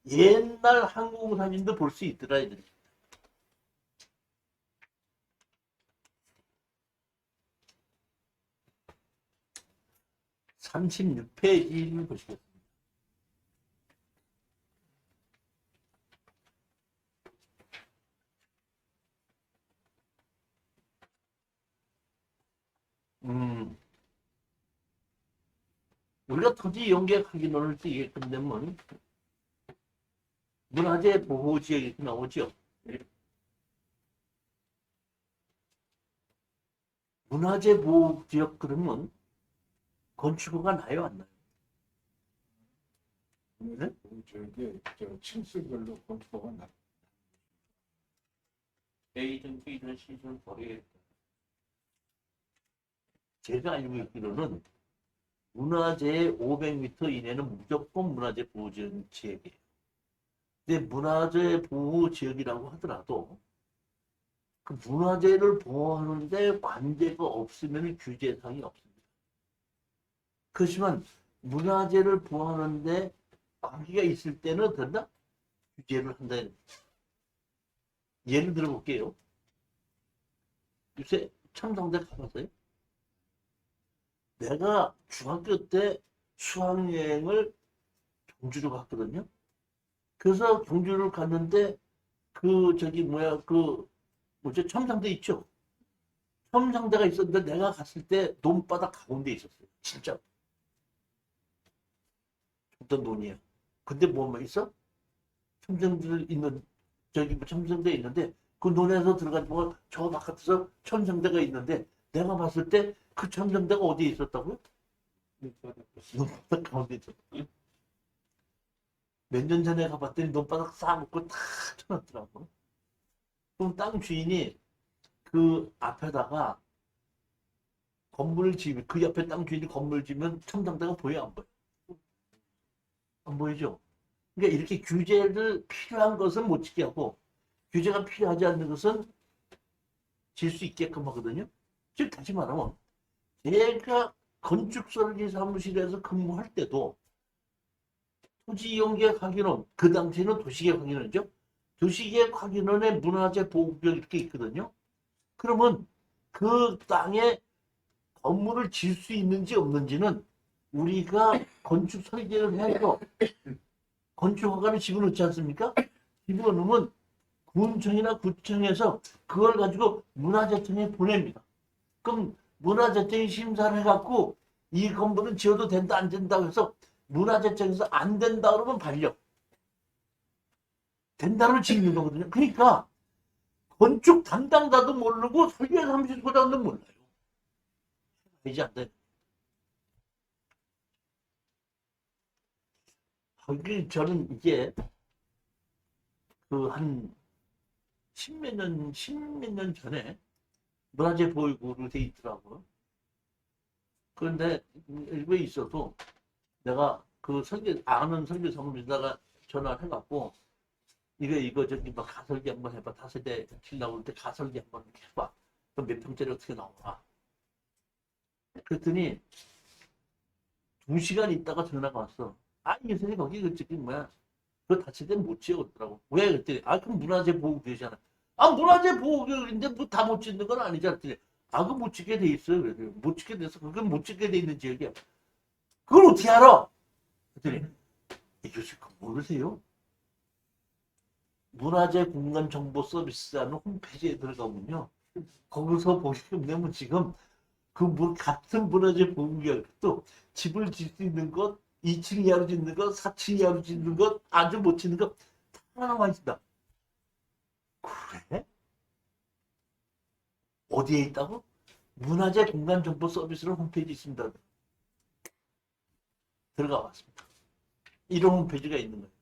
옛날 항공사진도 볼 수 있더라. 이들이. 36페이지를 보시겠습니다. 우리가 토지 이용계획 확인을 쓰게끔 되면 문화재 보호지역이 나오죠. 문화재 보호지역 그러면 건축허가 나요, 안 나요? 네? 저게 층수별로 건축허가 나. A등, B등, C등 버리겠다. 제가 알고 있기로는 문화재 500m 이내는 무조건 문화재 보호지역이에요. 근데 문화재 보호지역이라고 하더라도 그 문화재를 보호하는데 관계가 없으면 규제사항이 없습니다. 그렇지만 문화재를 보호하는데 관계가 있을 때는 된다? 규제를 한다. 예를 들어 볼게요. 요새 첨성대 가봤어요? 내가 중학교 때 수학여행을 경주로 갔거든요. 그래서 경주를 갔는데 뭐지 첨성대 있죠. 첨성대가 있었는데 내가 갔을 때 논바닥 가운데 있었어요. 진짜. 어떤 논이에요. 근데 뭐만 있어? 첨성대 있는 첨성대 있는데 그 논에서 들어가지고 저 바깥에서 첨성대가 있는데 내가 봤을 때 그 첨성대가 어디에 있었다고요? 논바닥 가운데 있었어요. 몇 년 전에 가봤더니 논바닥 쌓아놓고 다 쳐놨더라고. 그럼 땅 주인이 그 앞에다가 건물을 지으면 그 옆에 땅 주인이 건물을 지으면 첨성대가 보여 안 보여? 안 보이죠? 그러니까 이렇게 규제를 필요한 것은 못 지게 하고 규제가 필요하지 않는 것은 질 수 있게끔 하거든요. 즉 다시 말하면 제가 건축설계 사무실에서 근무할 때도 토지이용계획 확인원, 그 당시에는 도시계획 확인원이죠. 도시계획 확인원의 문화재 보호구역 이렇게 있거든요. 그러면 그 땅에 건물을 지을 수 있는지 없는지는 우리가 건축 설계를 해서 건축허가를 집어넣지 않습니까? 집어넣으면 군청이나 구청에서 그걸 가지고 문화재청에 보냅니다. 그럼 문화재청이 심사를 해갖고 이 건물은 지어도 된다 안 된다고 해서 문화재청에서 안 된다 그러면 반려. 된다로 짓는 거거든요. 그러니까 건축 담당자도 모르고 설계 사무실소장도 몰라요. 되지 않대. 저는 이게 그 한 십몇 년 전에 문화재 보유구로 돼 있더라고요. 그런데 일부에 있어도 내가 그 아는 설계 사무실에다가 전화를 해갖고 이거 저기 막 가설기 한번 해봐. 다세대 치려고 할 때 가설기 한번 해봐. 그럼 몇 평짜리 어떻게 나오나? 그랬더니 2시간 있다가 전화가 왔어. 아, 이 선생님 거기 그 저기 뭐야? 그거 다세대 못 지어겠더라고. 왜? 그랬더니 그럼 문화재 보호구역이잖아. 문화재 보호구역인데 뭐 다 못 짓는 건 아니잖아. 그거 못 짓게 돼 있어요. 그래서 못 짓게 돼서 그건 못 짓게 돼 있는 지역이야. 그걸 어떻게 알아? 그랬더니 이 교수 그거 모르세요? 문화재 공간 정보 서비스라는 홈페이지에 들어가면요. 거기서 보시면 되면 지금 같은 문화재 보호구역도 집을 질 수 있는 것, 2층 이하로 짓는 것, 4층 이하로 짓는 것, 아주 못 짓는 것 다 나와 있다. 그래? 어디에 있다고? 문화재 공간 정보 서비스로 홈페이지 있습니다. 들어가 봤습니다. 이런 홈페이지가 있는 거예요.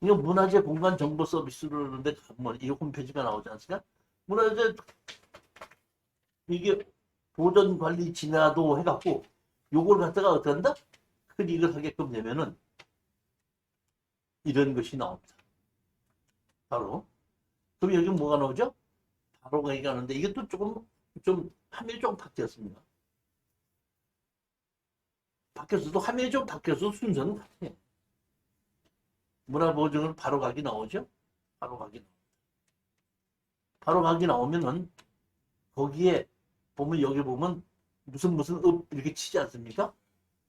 이거 문화재 공간 정보 서비스로 그러는데 이 홈페이지가 나오지 않습니까? 문화재 이게 보전 관리 진화도 해갖고 요걸 갖다가 어떻게 한다? 클릭을 하게끔 되면은 이런 것이 나옵니다. 바로. 그럼 여기 뭐가 나오죠? 바로 가기 가는데 이것도 좀 화면이 좀 바뀌었습니다. 바뀌었어도 화면이 좀 바뀌어서 순서는 같아요. 문화보증은 바로 가기 나오죠? 바로 가기 나오면은 거기에 보면 여기 보면 무슨 읍 이렇게 치지 않습니까?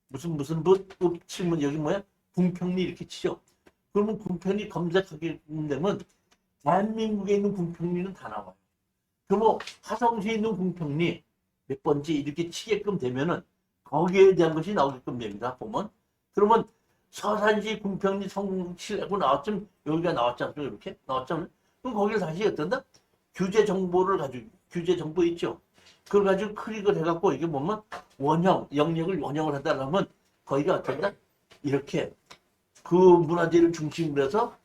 무슨 읍 치면 여기 뭐야? 궁평리 이렇게 치죠. 그러면 궁평리 검색하게 되면 대한민국에 있는 궁평리는 다 나와요. 그러면 화성시에 있는 궁평리 몇 번째 이렇게 치게끔 되면은 거기에 대한 것이 나오게끔 됩니다. 보면 그러면 서산시 궁평리 성실하고 나왔지만 여기가 나왔잖아요. 이렇게 나왔잖아요. 그럼 거기를 다시 어떤다? 규제 정보를 가지고 규제 정보 있죠. 그걸 가지고 클릭을 해갖고 이게 보면 영역을 원형을 하다 보면 거기가 어떤다? 이렇게 그 문화재를 중심으로 해서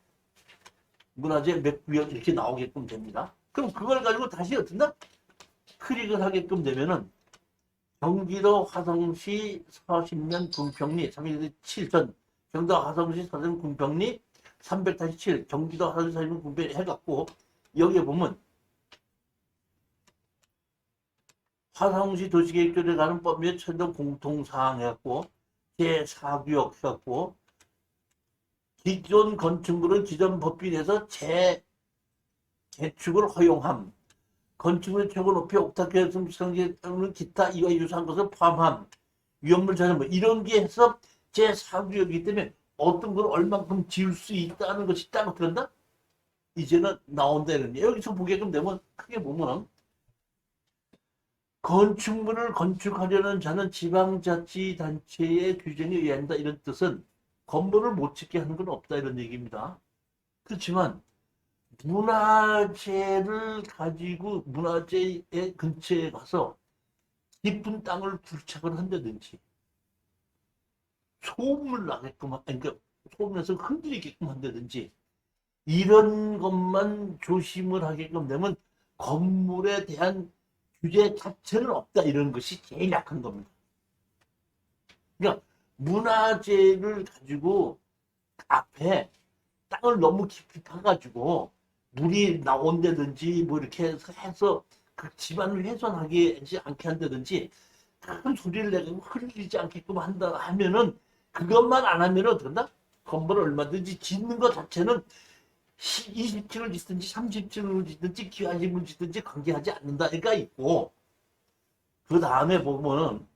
문화재 몇 구역 이렇게 나오게끔 됩니다. 그럼 그걸 가지고 다시 어떤다? 클릭을 하게끔 되면은 경기도 화성시 서신면 궁평리 317전 경기도 화성시 서신 궁평리 347 경기도 화성시 서신 궁평리 해갖고 여기에 보면 화성시 도시계획조례에 관한 법 및 최종 공통사항 해갖고 제4구역 해갖고 기존 건축물은 기존 법비에서 재개축을 허용함. 건축물의 최고 높이 옥탑계 성질은 기타 이와 유사한 것을 포함함. 위험물 자산 뭐 이런 게 해서 제4구역이기 때문에 어떤 걸 얼만큼 지을 수 있다는 것이 딱 어떻게 한다? 이제는 나온다는 게 여기서 보게끔 되면 크게 보면 건축물을 건축하려는 자는 지방자치단체의 규정에 의한다 이런 뜻은 건물을 못 짓게 하는 건 없다 이런 얘기입니다. 그렇지만 문화재를 가지고 문화재의 근처에 가서 깊은 땅을 굴착을 한다든지 소음을 나게끔 그러니까 소음에서 흔들리게끔 한다든지 이런 것만 조심을 하게끔 되면 건물에 대한 규제 자체는 없다 이런 것이 제일 약한 겁니다. 그러니까 문화재를 가지고 앞에 땅을 너무 깊이 파가지고 물이 나온다든지 뭐 이렇게 해서 그 집안을 훼손하지 않게 한다든지 큰 소리를 내고 흐르지 않게끔 한다 하면은 그것만 안 하면은 어떡한다? 건물을 얼마든지 짓는 것 자체는 20층을 짓든지 30층을 짓든지 기와집을 짓든지 관계하지 않는다가 있고 그 다음에 보면은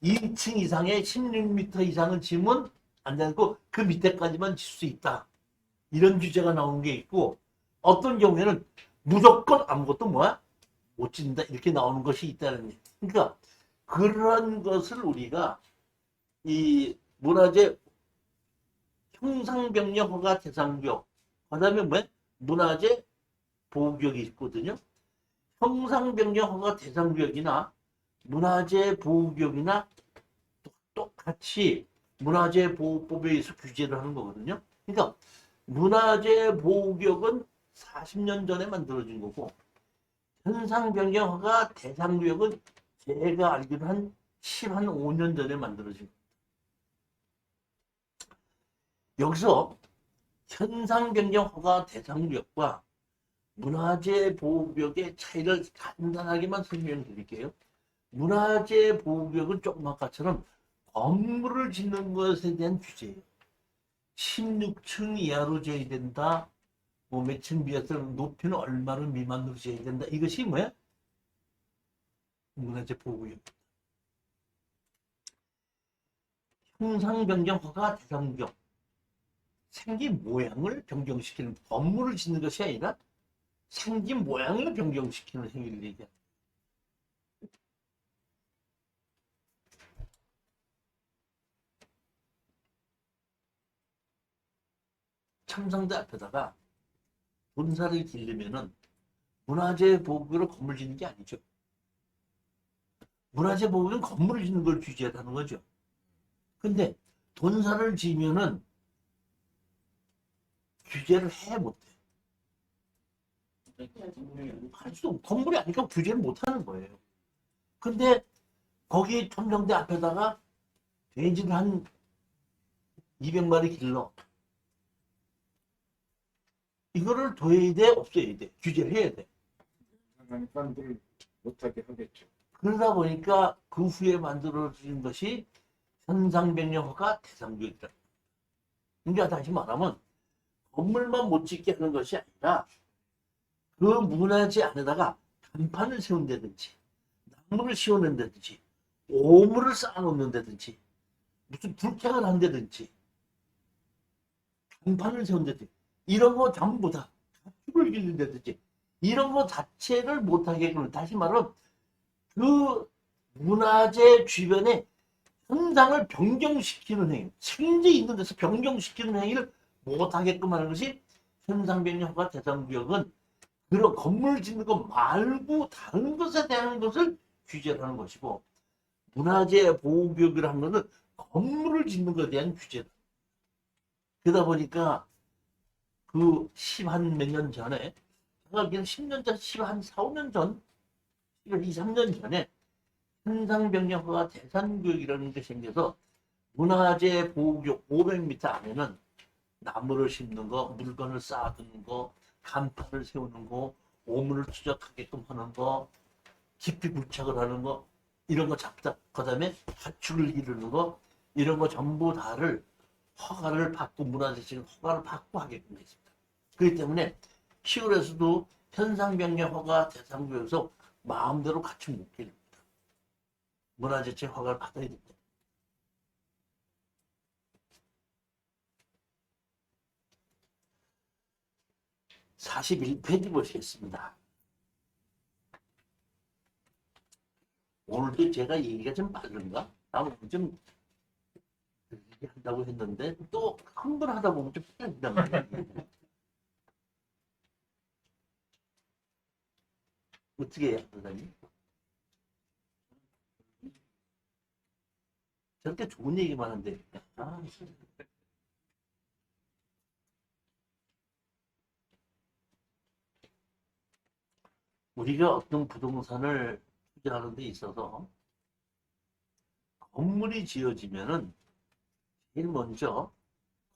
2층 이상의 16m 이상을 지면 안 되고 그 밑에까지만 질 수 있다. 이런 규제가 나오는 게 있고 어떤 경우에는 무조건 아무것도 뭐야? 못 짓는다. 이렇게 나오는 것이 있다는 얘기. 그러니까 그런 것을 우리가 이 문화재 형상병력 허가 대상구역 그다음에 뭐야? 문화재 보호구역이 있거든요. 형상병력 허가 대상구역이나 문화재 보호구역이나 똑같이 문화재 보호법에 의해서 규제를 하는 거거든요. 그러니까 문화재 보호구역은 40년 전에 만들어진 거고 현상변경 허가 대상구역은 제가 알기로 한 15년 전에 만들어진 거예요. 여기서 현상변경 허가 대상구역과 문화재 보호구역의 차이를 간단하게만 설명드릴게요. 문화재 보호구역은 조금 아까처럼 건물을 짓는 것에 대한 규제예요. 16층 이하로 지어야 된다. 뭐 몇 층 비해서 높이는 얼마를 미만으로 지어야 된다. 이것이 뭐야? 문화재 보호구역. 형상 변경 허가 대상구역. 생긴 모양을 변경시키는 건물을 짓는 것이 아니라 생긴 모양을 변경시키는 행위를 얘기합니다. 첨성대 앞에다가 본사를 기르면은 문화재 보호구역으로 건물 짓는 게 아니죠. 문화재 보호구역은 건물을 짓는 걸 규제하는 거죠. 근데 돈사를 지면은 규제를 해 못해. 할 수도 건물이 아니니까 규제를 못하는 거예요. 근데 거기 첨성대 앞에다가 돼지를 한 200마리 길러. 이거를 둬야 돼, 없애야 돼. 규제를 해야 돼. 하니까 늘 못하게 하겠죠. 그러다 보니까 그 후에 만들어진 것이 현상변경 허가 대상구역이다. 그러니까 다시 말하면 건물만 못 짓게 하는 것이 아니라 그 문화재 안에다가 간판을 세운다든지 나무를 씌워낸다든지 오물을 쌓아놓는다든지 무슨 불쾌를 한다든지 간판을 세운다든지 이런 거 전부 다 가축을 기른다든지 이런 거 자체를 못하게끔 다시 말하면 그 문화재 주변에 현상을 변경시키는 행위, 생재 있는 데서 변경시키는 행위를 못하게끔 하는 것이 현상변경 허가 대상구역은 그런 건물 짓는 것 말고 다른 것에 대한 것을 규제를 하는 것이고 문화재 보호구역이라는 것은 건물을 짓는 것에 대한 규제다. 그러다 보니까 그 10한 몇 년 전에 제가 알기로는 10년 전, 10한 4, 5년 전 2, 3년 전에 현상변경 허가 대상구역이라는 게 생겨서 문화재 보호구역 500m 안에는 나무를 심는 거, 물건을 쌓아두는 거, 간판을 세우는 거, 오물을 추적하게끔 하는 거, 깊이 굴착을 하는 거, 이런 거 잡다. 그 다음에 가축을 기르는 거, 이런 거 전부 다를 허가를 받고, 문화재청은 허가를 받고 하게끔 했습니다. 그렇기 때문에 시골에서도 현상변경 허가 대상구역에서 마음대로 가축 못 기릅니다. 문화재청 허가를 받아야 됩니다. 41페이지 보시겠습니다. 오늘도 제가 얘기가 좀 빠른가? 나는 좀 한다고 했는데 또 한 번 하다 보면 좀 빠른단 말이에요. 어떻게 해야 하다니? 저렇게 좋은 얘기만 하는데 우리가 어떤 부동산을 투자하는 데 있어서 건물이 지어지면은 제일 먼저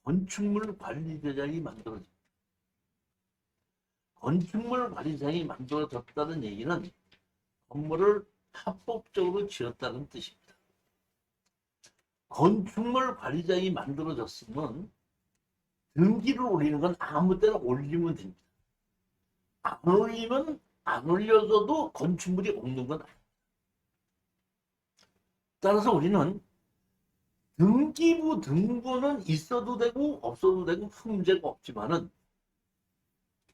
건축물 관리대장이 만들어집니다. 건축물 관리대장이 만들어졌다는 얘기는 건물을 합법적으로 지었다는 뜻입니다. 건축물 관리장이 만들어졌으면 등기를 올리는 건 아무 때나 올리면 됩니다. 안 올리면 안 올려서도 건축물이 없는 건 아닙니다. 따라서 우리는 등기부 등본은 있어도 되고 없어도 되고 큰 문제가 없지만은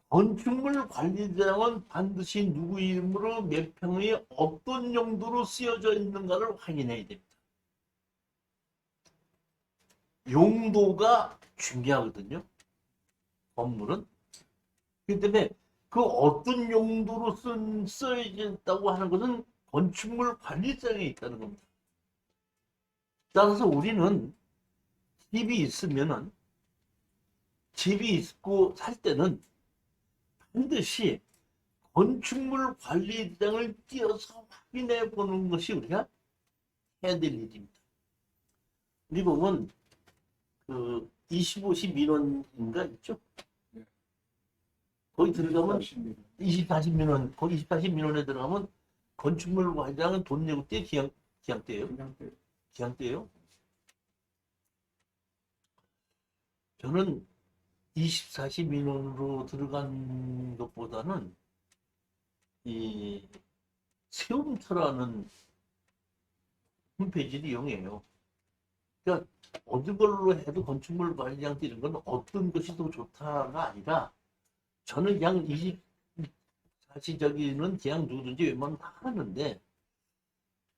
건축물 관리자는 반드시 누구 이름으로 몇 평이 어떤 용도로 쓰여져 있는가를 확인해야 됩니다. 용도가 중요하거든요. 건물은. 그렇기 때문에 그 어떤 용도로 쓰여졌다고 하는 것은 건축물 관리장에 있다는 겁니다. 따라서 우리는 집이 있고 살 때는 반드시 건축물 관리장을 띄어서 확인해 보는 것이 우리가 해야 될 일입니다. 우리 보면 그 25시 민원인가 있죠? 네. 거기 들어가면 40mm. 24시 민원, 거기 24시 민원에 들어가면 건축물 관리장은 돈 내고 떼 기양 떼요. 그냥 그 기양 떼요. 저는 24시 민원으로 들어간 것보다는 이 세움터라는 홈페이지를 이용해요. 그러니까 어느 걸로 해도 건축물 관리장 뛰는 건 어떤 것이 더 좋다가 아니라 저는 그냥 24시 저기는 그냥 누구든지 웬만하면 다 하는데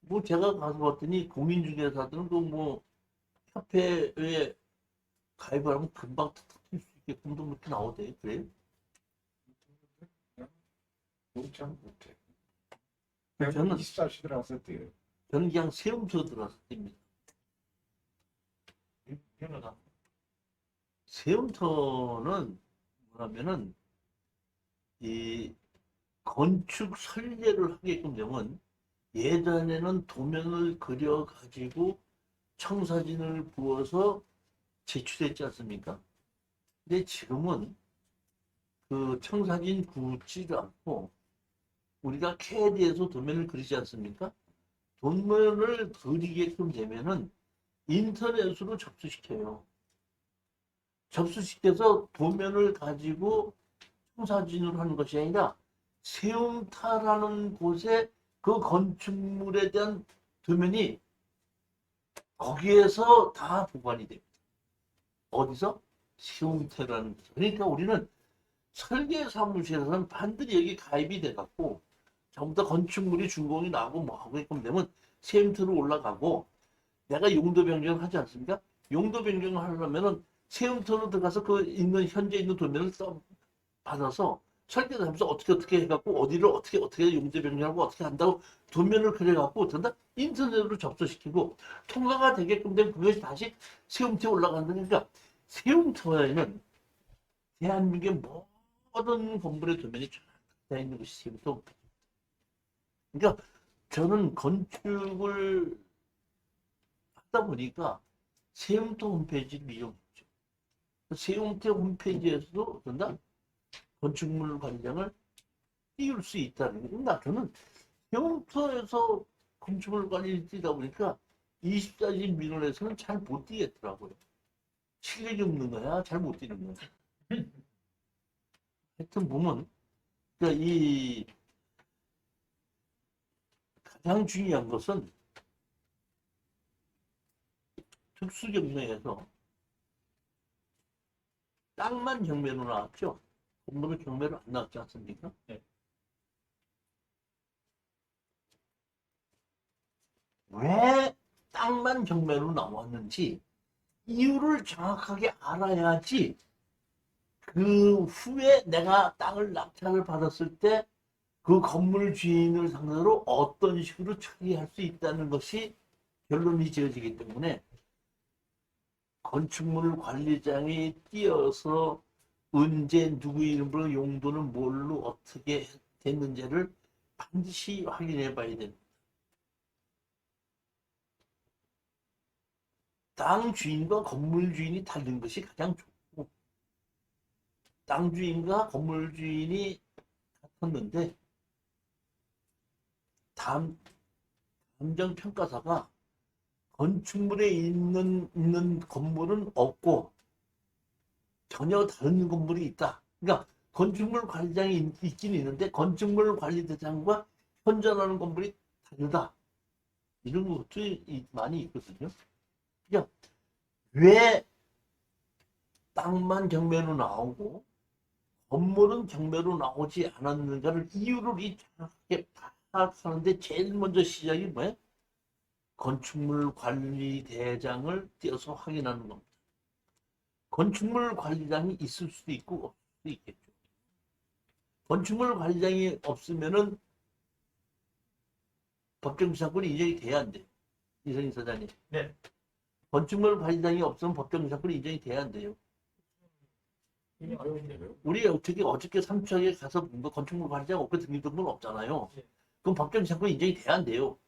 뭐 제가 가서 봤더니 공인중개사들은 그 뭐 협회에 가입을 하면 금방 탁탁 수 있게끔 도 이렇게 나오대. 그래요? 못참 못해. 저는 24시 들어가서 돼요. 저는 그냥 세움터 들어왔을 때입니다. 편하다. 세움터는 뭐냐면은 이 건축 설계를 하게끔 되면 예전에는 도면을 그려 가지고 청사진을 부어서 제출했지 않습니까? 근데 지금은 그 청사진 굽지도 않고 우리가 CAD에서 도면을 그리지 않습니까? 도면을 그리게끔 되면은 인터넷으로 접수시켜요. 접수시켜서 도면을 가지고 청사진을 하는 것이 아니라 세움타라는 곳에 그 건축물에 대한 도면이 거기에서 다 보관이 됩니다. 어디서? 세움타라는 곳. 그러니까 우리는 설계 사무실에서는 반드시 여기 가입이 돼갖고 전부 다 건축물이 준공이 나고 뭐 하게끔 되면 세움터로 올라가고 내가 용도 변경을 하지 않습니까? 용도 변경을 하려면은 세움터로 들어가서 그 있는 현재 있는 도면을 받아서 설계를 하면서 어떻게 해갖고 어디를 어떻게 용도 변경하고 어떻게 한다고 도면을 그려갖고 전다 인터넷으로 접수시키고 통과가 되게끔 되면 그것이 다시 세움터에 올라가는 거니까 세움터에는 대한민국의 모든 건물의 도면이 쫙 다 있는 것이 세움터. 그러니까 저는 건축을 하다 보니까 세움터 홈페이지를 이용했죠. 세움터 홈페이지에서도 전다 건축물 관장을 띄울 수 있다는 겁니다. 저는 세움터에서 건축물 관리를 띄다 보니까 24시 민원에서는 잘 못 띄겠더라고요. 실력이 없는 거야? 잘 못 띄는 거야. 하여튼 보면 그러니까 이 가장 중요한 것은 특수경매에서 땅만 경매로 나왔죠. 건물은 경매로 안 나왔지 않습니까? 네. 왜 땅만 경매로 나왔는지 이유를 정확하게 알아야지 그 후에 내가 땅을 낙찰을 받았을 때 그 건물 주인을 상대로 어떤 식으로 처리할 수 있다는 것이 결론이 지어지기 때문에 건축물 관리장이 띄어서 언제 누구 이름으로 용도는 뭘로 어떻게 됐는지를 반드시 확인해 봐야 됩니다. 땅 주인과 건물 주인이 다른 것이 가장 좋고 땅 주인과 건물 주인이 같았는데 감정평가사가 건축물에 있는 건물은 없고 전혀 다른 건물이 있다. 그러니까 건축물 관리장이 있긴 있는데 건축물 관리대장과 현존하는 건물이 다르다. 이런 것도 많이 있거든요. 그냥 왜 땅만 경매로 나오고 건물은 경매로 나오지 않았는가를 이유를 정확하게 파악하는데 제일 먼저 시작이 뭐예요? 건축물 관리 대장을 띄어서 확인하는 겁니다. 건축물 관리장이 있을 수도 있고 없을 수도 있겠죠. 건축물 관리장이 없으면은 법정지상권이 인정이 돼야 안 돼요. 이성희 사장님. 네. 건축물 관리장이 없으면 법정지상권이 인정이 돼야 안 돼요. 우리 어저께 삼척에 가서 뭐 건축물 관리장 없고 등기등본 없잖아요. 네. 그럼 법정지상권이 인정이 돼야 안 돼요.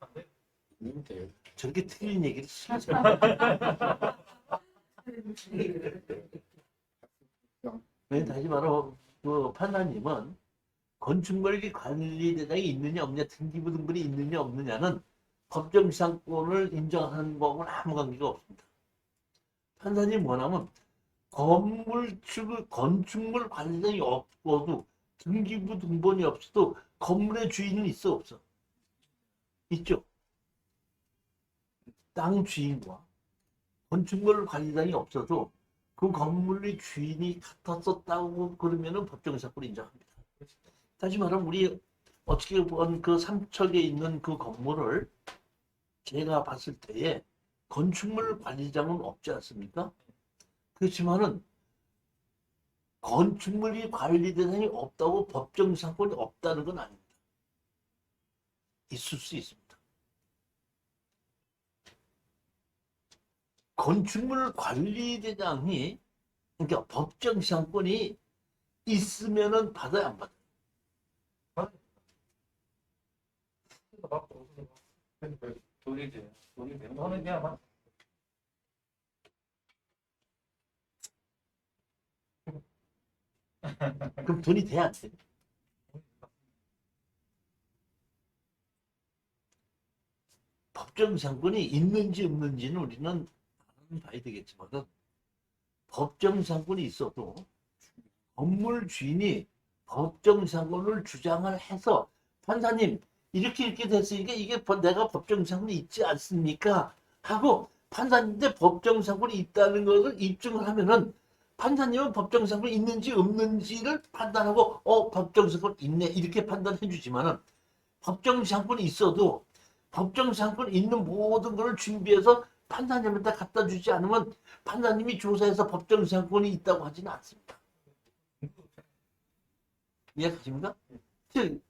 있는데 저렇게 틀린 얘기를 싫어서. 네, 다시 말하면 그 판사님은 건축물 관리대장이 있느냐 없느냐 등기부 등본이 있느냐 없느냐는 법정지상권을 인정하는 거하고는 아무 관계가 없습니다. 판사님 뭐냐면 건축물 관리장이 없어도 등기부 등본이 없어도 건물의 주인은 있어 없어? 있죠. 땅 주인과 건축물 관리장이 없어도 그 건물의 주인이 같았었다고 그러면은 법정지상권을 인정합니다. 다시 말하면 우리 어떻게 보면 그 삼척에 있는 그 건물을 제가 봤을 때에 건축물 관리장은 없지 않습니까? 그렇지만은 건축물이 관리 대상이 없다고 법정지상권이 없다는 건 아닙니다. 있을 수 있습니다. 건축물 관리 대장이 그러니까 법정지상권이 있으면은 받아야 안 받아요. 돈이 돼요. 돈이 되는 너는 그냥 막 그럼 돈이 돼야 안 돼요. 법정지상권이 있는지 없는지는 우리는 봐야 되겠지만 법정지상권이 있어도 건물 주인이 법정지상권을 주장을 해서 판사님 이렇게 됐으니까 이게 내가 법정지상권이 있지 않습니까? 하고 판사님한테 법정지상권이 있다는 것을 입증을 하면은 판사님은 법정지상권이 있는지 없는지를 판단하고 법정지상권 있네 이렇게 판단해 주지만은 법정지상권이 있어도 법정지상권이 있는 모든 것을 준비해서 판사님한테 갖다 주지 않으면 판사님이 조사해서 법정지상권이 있다고 하지는 않습니다. 이해하십니까? 즉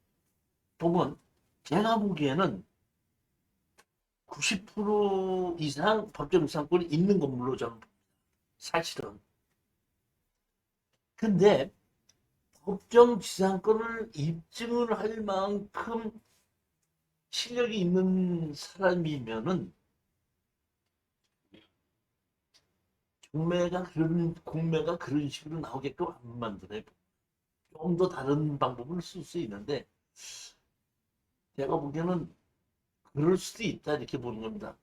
보면 제가 보기에는 90% 이상 법정지상권이 있는 건물로 저는 봅니다. 사실은. 근데 법정지상권을 입증을 할 만큼 실력이 있는 사람이면은 공매가 그런 식으로 나오게끔 안 만드네. 좀 더 다른 방법을 쓸 수 있는데 제가 보기에는 그럴 수도 있다 이렇게 보는 겁니다.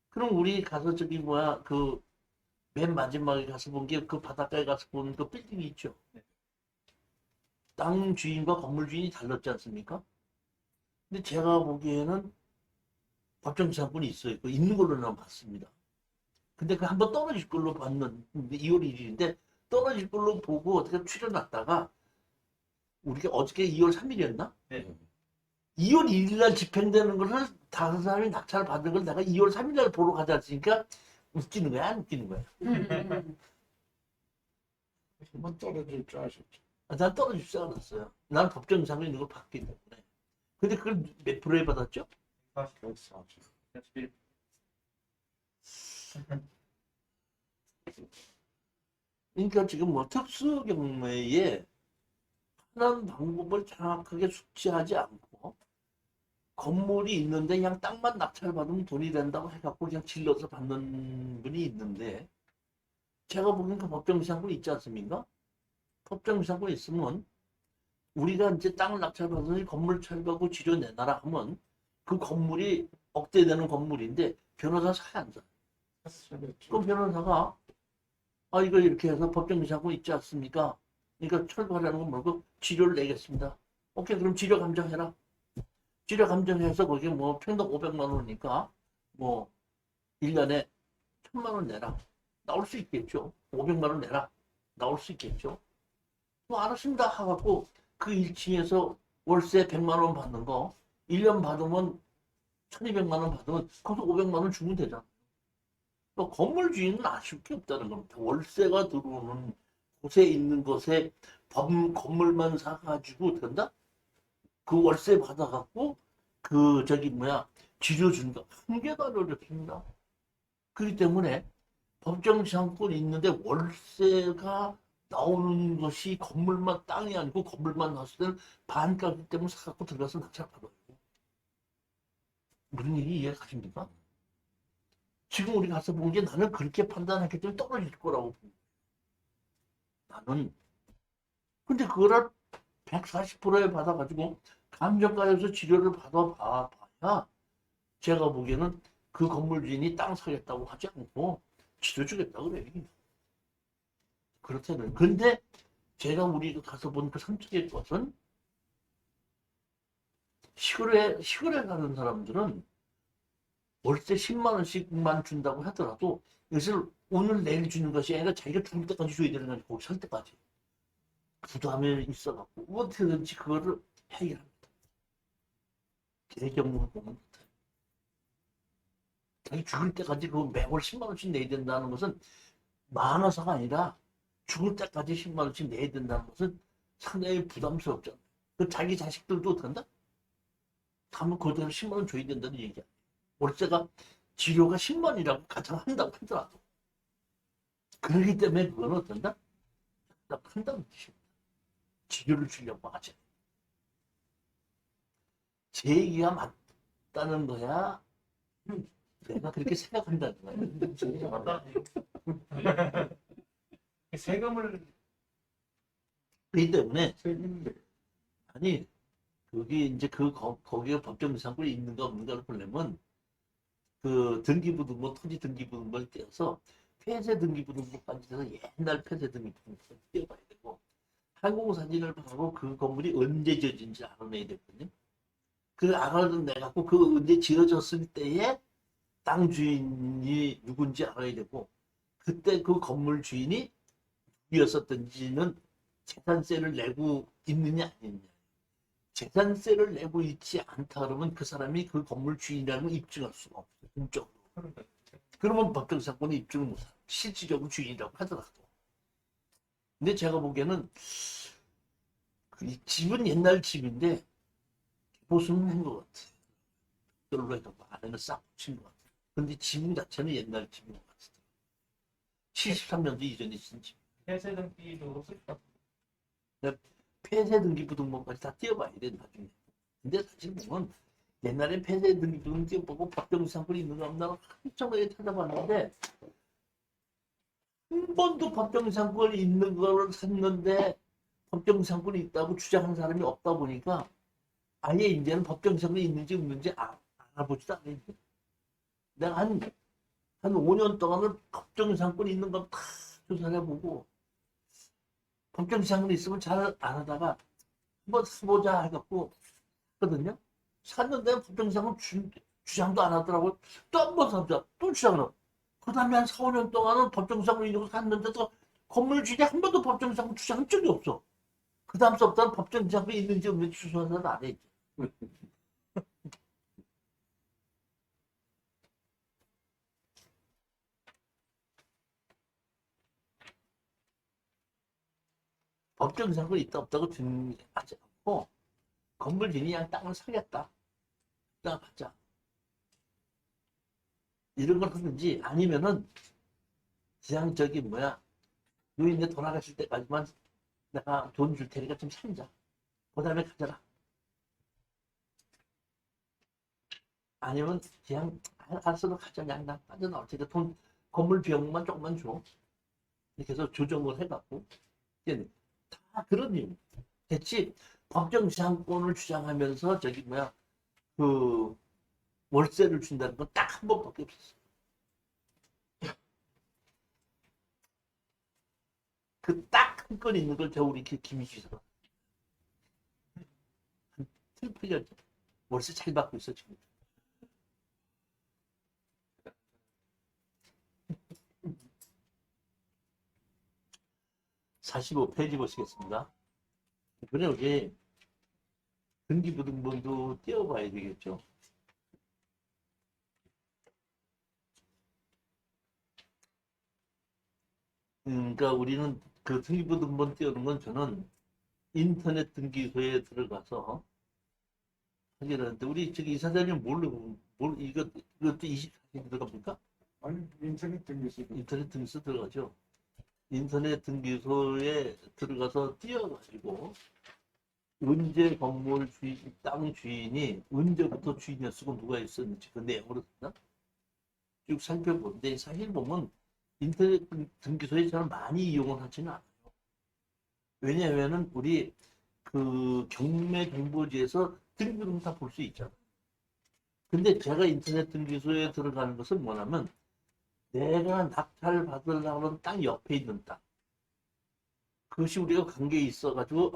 그럼 우리 가서 저기 그 맨 마지막에 가서 본 게 그 바닷가에 가서 본 그 빌딩이 있죠. 땅 주인과 건물 주인이 달랐지 않습니까? 근데 제가 보기에는 법정지상권이 있어요. 있는 걸로는 봤습니다. 근데 그 한번 떨어질 걸로 봤는데 2월 1일인데 떨어질 걸로 보고 어떻게 추려놨다가 우리가 어저께 2월 3일이었나? 네. 2월 1일 날 집행되는 것을 다른 사람이 낙찰을 받은 걸 내가 2월 3일 날 보러 가지 않으니까 웃기는 거야? 안 웃기는 거야? 한번 떨어질 줄 아셨죠? 난 떨어질 줄 알았어요. 난 법정지상권 있는 걸 봤기 때문에. 근데 그걸 몇 프로에 받았죠? 140. 41. 그러니까 지금 특수 경매에 하는 방법을 정확하게 숙지하지 않고 건물이 있는데 그냥 땅만 낙찰 받으면 돈이 된다고 해갖고 그냥 질러서 받는 분이 있는데 제가 보기엔 그 법정지상권이 있지 않습니까? 법정지상권이 있으면 우리가 이제 땅을 낙찰 받으니 건물 철거하고 지료 내놔라 하면 그 건물이 억대되는 건물인데 변호사 사야 안 사. 그럼 변호사가 이거 이렇게 해서 법정지상권 있지 않습니까? 그러니까 철거하라는 건 뭐고 지료를 내겠습니다. 오케이 그럼 지료 감정해라. 지료 감정해서 거기 평당 500만 원이니까 뭐 1년에 1,000만 원 내라. 나올 수 있겠죠. 500만 원 내라. 나올 수 있겠죠. 뭐 알았습니다 하갖고 그 1층에서 월세 100만 원 받는 거 1년 받으면 1,200만 원 받으면 거기서 500만 원 주면 되잖아. 또 건물 주인은 아쉬울 게 없다는 겁니다. 월세가 들어오는 곳에 있는 것에 건물만 사가지고 된다? 그 월세 받아갖고 그 저기 뭐야 지료 주는 거 한 개도 안 어렵습니다. 그렇기 때문에 법정 지상권 있는데 월세가 나오는 것이 건물만 땅이 아니고 건물만 나왔을 때는 반가기 때문에 사갖고 들어가서 낙찰 받아요. 무슨 얘기 이해가십니까? 지금 우리 가서 본 게 나는 그렇게 판단했기 때문에 떨어질 거라고 본 거예요. 나는 근데 그거를 140%에 받아가지고 감정가에서 치료를 받아봐야 제가 보기에는 그 건물 주인이 땅 사겠다고 하지 않고 치료 주겠다 그래. 그렇다면 근데 제가 우리 가서 본 그 삼척의 것은 시골에 가는 사람들은 월세 10만 원씩만 준다고 하더라도 이것을 오늘 내일 주는 것이 아니라 자기가 죽을 때까지 줘야 되는 거지. 거기 살 때까지 부담이 있어갖고 어떻게든지 그거를 해결합니다. 제 경우를 보면 자기 죽을 때까지 그 매월 10만 원씩 내야 된다는 것은 많아서가 아니라 죽을 때까지 10만 원씩 내야 된다는 것은 상당히 부담스럽잖아요. 그 자기 자식들도 된다? 가면 그대로 10만 원 줘야 된다는 얘기야. 월세가 치료가 10만 원이라고 가정한다고 하더라도 그렇기 때문에 그건 어떤다? 한다는 뜻입니다. 치료를 주려고 하지. 제 얘기가 맞다는 거야. 내가 그렇게 생각한다는 거야. 제 얘기가 맞다. 세금을 그렇기 때문에 세금인데 아니 그게 이제 거기에 법정 이상권이 있는가 없는가를 보려면 그 등기부등본 토지 등기부등본을 떼어서 폐쇄 등기부등본까지 돼서 옛날 폐쇄 등기부등본을 떼어봐야 되고 항공사진을 보고 그 건물이 언제 지어진지 알아내야 되거든요. 그 알아내갖고 그 언제 지어졌을 때에 땅 주인이 누군지 알아야 되고 그때 그 건물 주인이 누구였었던지는 재산세를 내고 있느냐 아니냐. 재산세를 내고 있지 않다 그러면 그 사람이 그 건물 주인이라는 걸 입증할 수가 없어요. 공적으로. 그러면 법정사건이 입증을 못해요. 실질적으로 주인이라고 하더라도. 근데 제가 보기에는 이 집은 옛날 집인데 보수는 한 것 같아요. 별로 해도 안에는 싹 붙인 것 같아요. 근데 지붕 자체는 옛날 집인 것 같아요. 73년도 이전에 쓴 집. 폐쇄 등기도 쓸까? 폐쇄 등기부등본까지 다 띄어봐야 돼 나중에. 근데 사실 보면 옛날에 폐쇄 등기부등본 띄어보고 법정지상권이 있는가 없나 한참하게 찾아봤는데 한 번도 법정지상권이 있는 걸 샀는데 법정지상권이 있다고 주장하는 사람이 없다 보니까 아예 이제는 법정지상권이 있는지 없는지 알아보지도 않아요. 내가 한 5년 동안을 법정지상권이 있는 걸 다 조사를 해보고 법정지상권이 있으면 잘 안 하다가 한번 사보자 해갖고 했거든요. 샀는데 법정지상권 주장도 안 하더라고요. 또 한 번 사보자. 또 주장을 하고. 그 다음에 한 4, 5년 동안은 법정지상권 있는 걸 샀는데도 건물 주인이 한 번도 법정지상권 주장한 적이 없어. 그 다음서부터는 법정지상권이 있는지 없는지 주소는 안 해. 법정지상권이 있다 없다고 중요하지 않고 건물 주인이 그냥 땅을 사겠다. 땅을 받자. 이런 걸 하든지 아니면은 그냥 저기 뭐야 노인네 돌아가실 때까지만 내가 돈 줄 테니까 좀 살자. 그 다음에 가져라. 아니면 그냥 알아서 가져. 그냥 나 빠져나올 테니까 돈 건물 비용만 조금만 줘. 이렇게 해서 조정을 해갖고 다 그런 이유. 대체 법정지상권을 주장하면서 저기 뭐야 그 월세를 준다는 건 딱 한 번밖에 없었어. 그 딱 한 건 있는 걸 저 우리 김희주가 한 7, 8년 월세 잘 받고 있어 지금. 45페이지 보시겠습니다. 이번에 우리 등기부등본도 띄워봐야 되겠죠. 그러니까 우리는 그 등기부등본 띄우는 건 저는 인터넷 등기소에 들어가서 하긴 하는데 우리 저기 이사장님 이것도 24시 들어갑니까? 아니 인터넷 등기소 인터넷 등기소 들어가죠. 인터넷 등기소에 들어가서 띄워가지고 언제 건물 주인, 땅 주인이 언제부터 주인이었고 누가 있었는지 그 내용으로 쭉 살펴보는데 사실 보면 인터넷 등기소에 잘 많이 이용을 하지는 않아요. 왜냐하면은 우리 그 경매 정보지에서 등기부등 다 볼 수 있잖아요. 근데 제가 인터넷 등기소에 들어가는 것은 뭐냐면 내가 낙찰 받으려고 하는 땅 옆에 있는 땅. 그것이 우리가 관계에 있어가지고,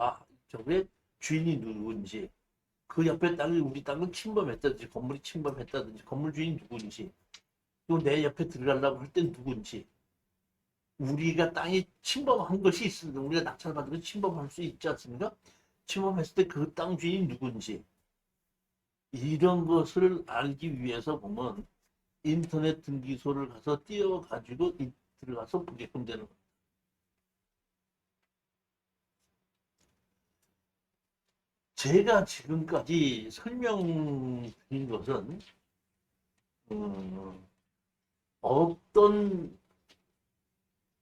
저게 주인이 누군지, 그 옆에 땅이 우리 땅을 침범했다든지, 건물이 침범했다든지, 건물 주인이 누군지, 또 내 옆에 들어가려고 할 땐 누군지, 우리가 땅이 침범한 것이 있으면 우리가 낙찰 받으면 침범할 수 있지 않습니까? 침범했을 때 그 땅 주인이 누군지, 이런 것을 알기 위해서 보면, 인터넷 등기소를 가서 띄워가지고 들어가서 보게끔 되는 겁니다. 제가 지금까지 설명드린 것은 어떤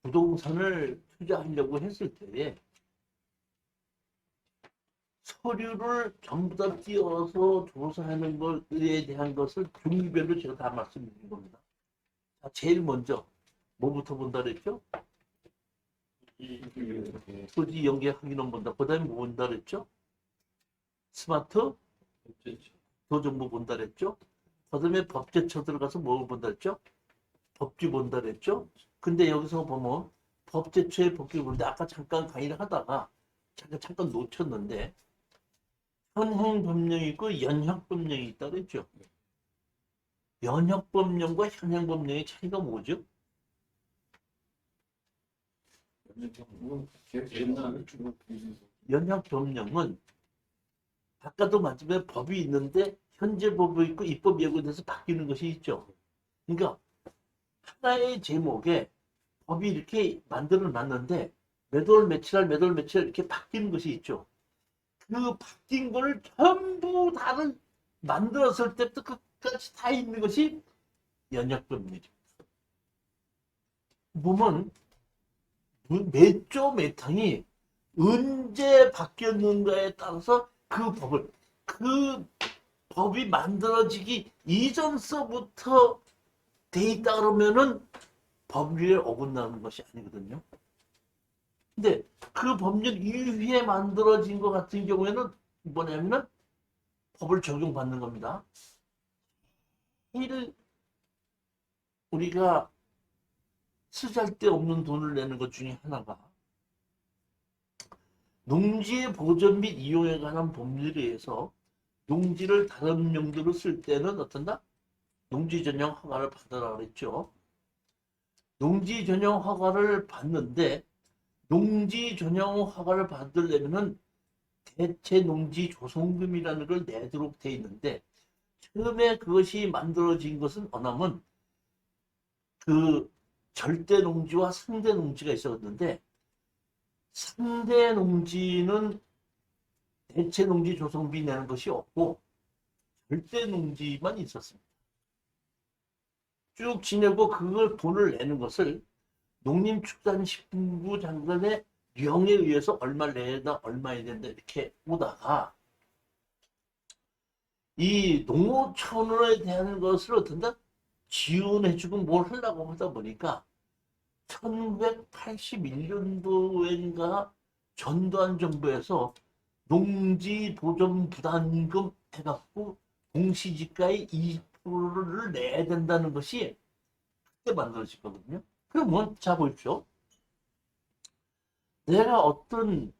부동산을 투자하려고 했을 때에 서류를 전부 다 띄워서 조사하는 것에 대한 것을 종류별로 제가 다 말씀드린 겁니다. 자, 제일 먼저 뭐부터 본다 그랬죠? 토지 연계 확인원 본다. 그 다음에 뭐 본다 그랬죠? 스마트 도정보 본다 그랬죠? 그 다음에 법제처 들어가서 뭐 본다 그랬죠? 법규 본다 그랬죠? 근데 여기서 보면 법제처의 법규 보는데 아까 잠깐 강의를 하다가 잠깐 놓쳤는데 현행법령이 있고 연혁법령이 있다 그랬죠? 연혁법령과 현행법령의 차이가 뭐죠? 옛날에 중국 연혁법령은 아까도 마침에 법이 있는데 현재 법이 있고 입법 예고돼서 바뀌는 것이 있죠. 그러니까 하나의 제목에 법이 이렇게 만들어 놨는데 매월 며칠 이렇게 바뀌는 것이 있죠. 그 바뀐 걸 전부 다를 만들었을 때부터 끝까지 다 있는 것이 연혁법령이죠. 보면 몇 조 몇 항이 언제 바뀌었는가에 따라서 그 법이 만들어지기 이전서부터 돼 있다 그러면은 법률에 어긋나는 것이 아니거든요. 근데 그 법률 이후에 만들어진 것 같은 경우에는 뭐냐면은 법을 적용받는 겁니다. 우리가 쓰잘데없는 돈을 내는 것 중에 하나가 농지의 보전 및 이용에 관한 법률에 의해서 농지를 다른 용도로 쓸 때는 어떤다? 농지 전용 허가를 받으라 그랬죠. 농지 전용 허가를 받는데 농지 전용 허가를 받으려면은 대체 농지 조성금이라는 걸 내도록 돼 있는데 처음에 그것이 만들어진 것은 뭐냐면 그 절대 농지와 상대 농지가 있었는데 상대 농지는 대체 농지 조성비 내는 것이 없고 절대 농지만 있었습니다. 쭉 지내고 그걸 돈을 내는 것을 농림축산식품부 장관의 령에 의해서 얼마를 내다 얼마야 된다 이렇게 오다가 이 농어촌에 대한 것을 어떤다 지원해주고 뭘 하려고 하다 보니까 1981년도인가 전두환 정부에서 농지 보전 부담금 해갖고 공시지가의 2%를 내야 된다는 것이 그때 만들어졌거든요. 그러면 자 보십시오. 내가 어떤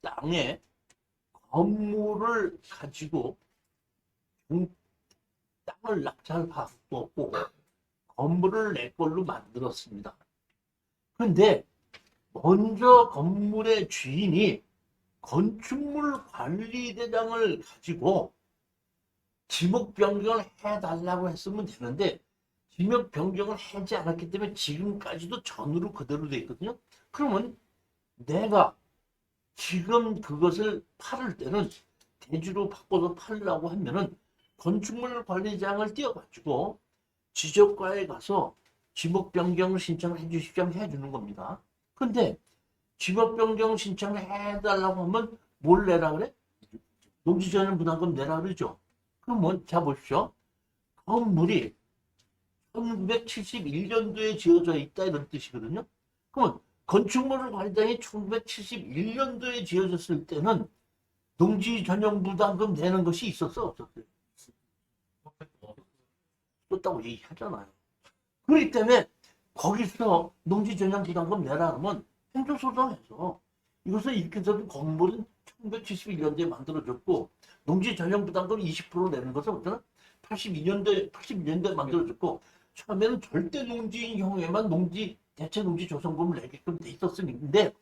땅에 건물을 가지고 땅을 낙찰받고 건물을 내 걸로 만들었습니다. 그런데 먼저 건물의 주인이 건축물 관리대장을 가지고 지목 변경을 해달라고 했으면 되는데 지목 변경을 하지 않았기 때문에 지금까지도 전으로 그대로 돼 있거든요. 그러면 내가 지금 그것을 팔을 때는 대주로 바꿔서 팔려고 하면은 건축물 관리장을 띄워가지고 지적과에 가서 지목 변경을 신청을 해주십시오 하면 해주는 겁니다. 근데 지목 변경 신청을 해달라고 하면 뭘 내라 그래? 농지전용 부담금 내라 그러죠. 그러면 자 보십시오. 건물이 1971년도에 지어져 있다 이런 뜻이거든요. 그러면 건축물 관리장이 1971년도에 지어졌을 때는 농지 전용 부담금 내는 것이 있었어 없었어요? 없었다고 얘기하잖아요. 그렇기 때문에 거기서 농지 전용 부담금 내라 하면 행정소송해서 이것은 이렇게 해서 건물은 1971년도에 만들어졌고 농지 전용 부담금 20% 내는 것은 어쩌나 82년도에 만들어졌고 처음에는 절대 농지인 경우에만 대체 농지 조성금을 내게끔 돼 있었는데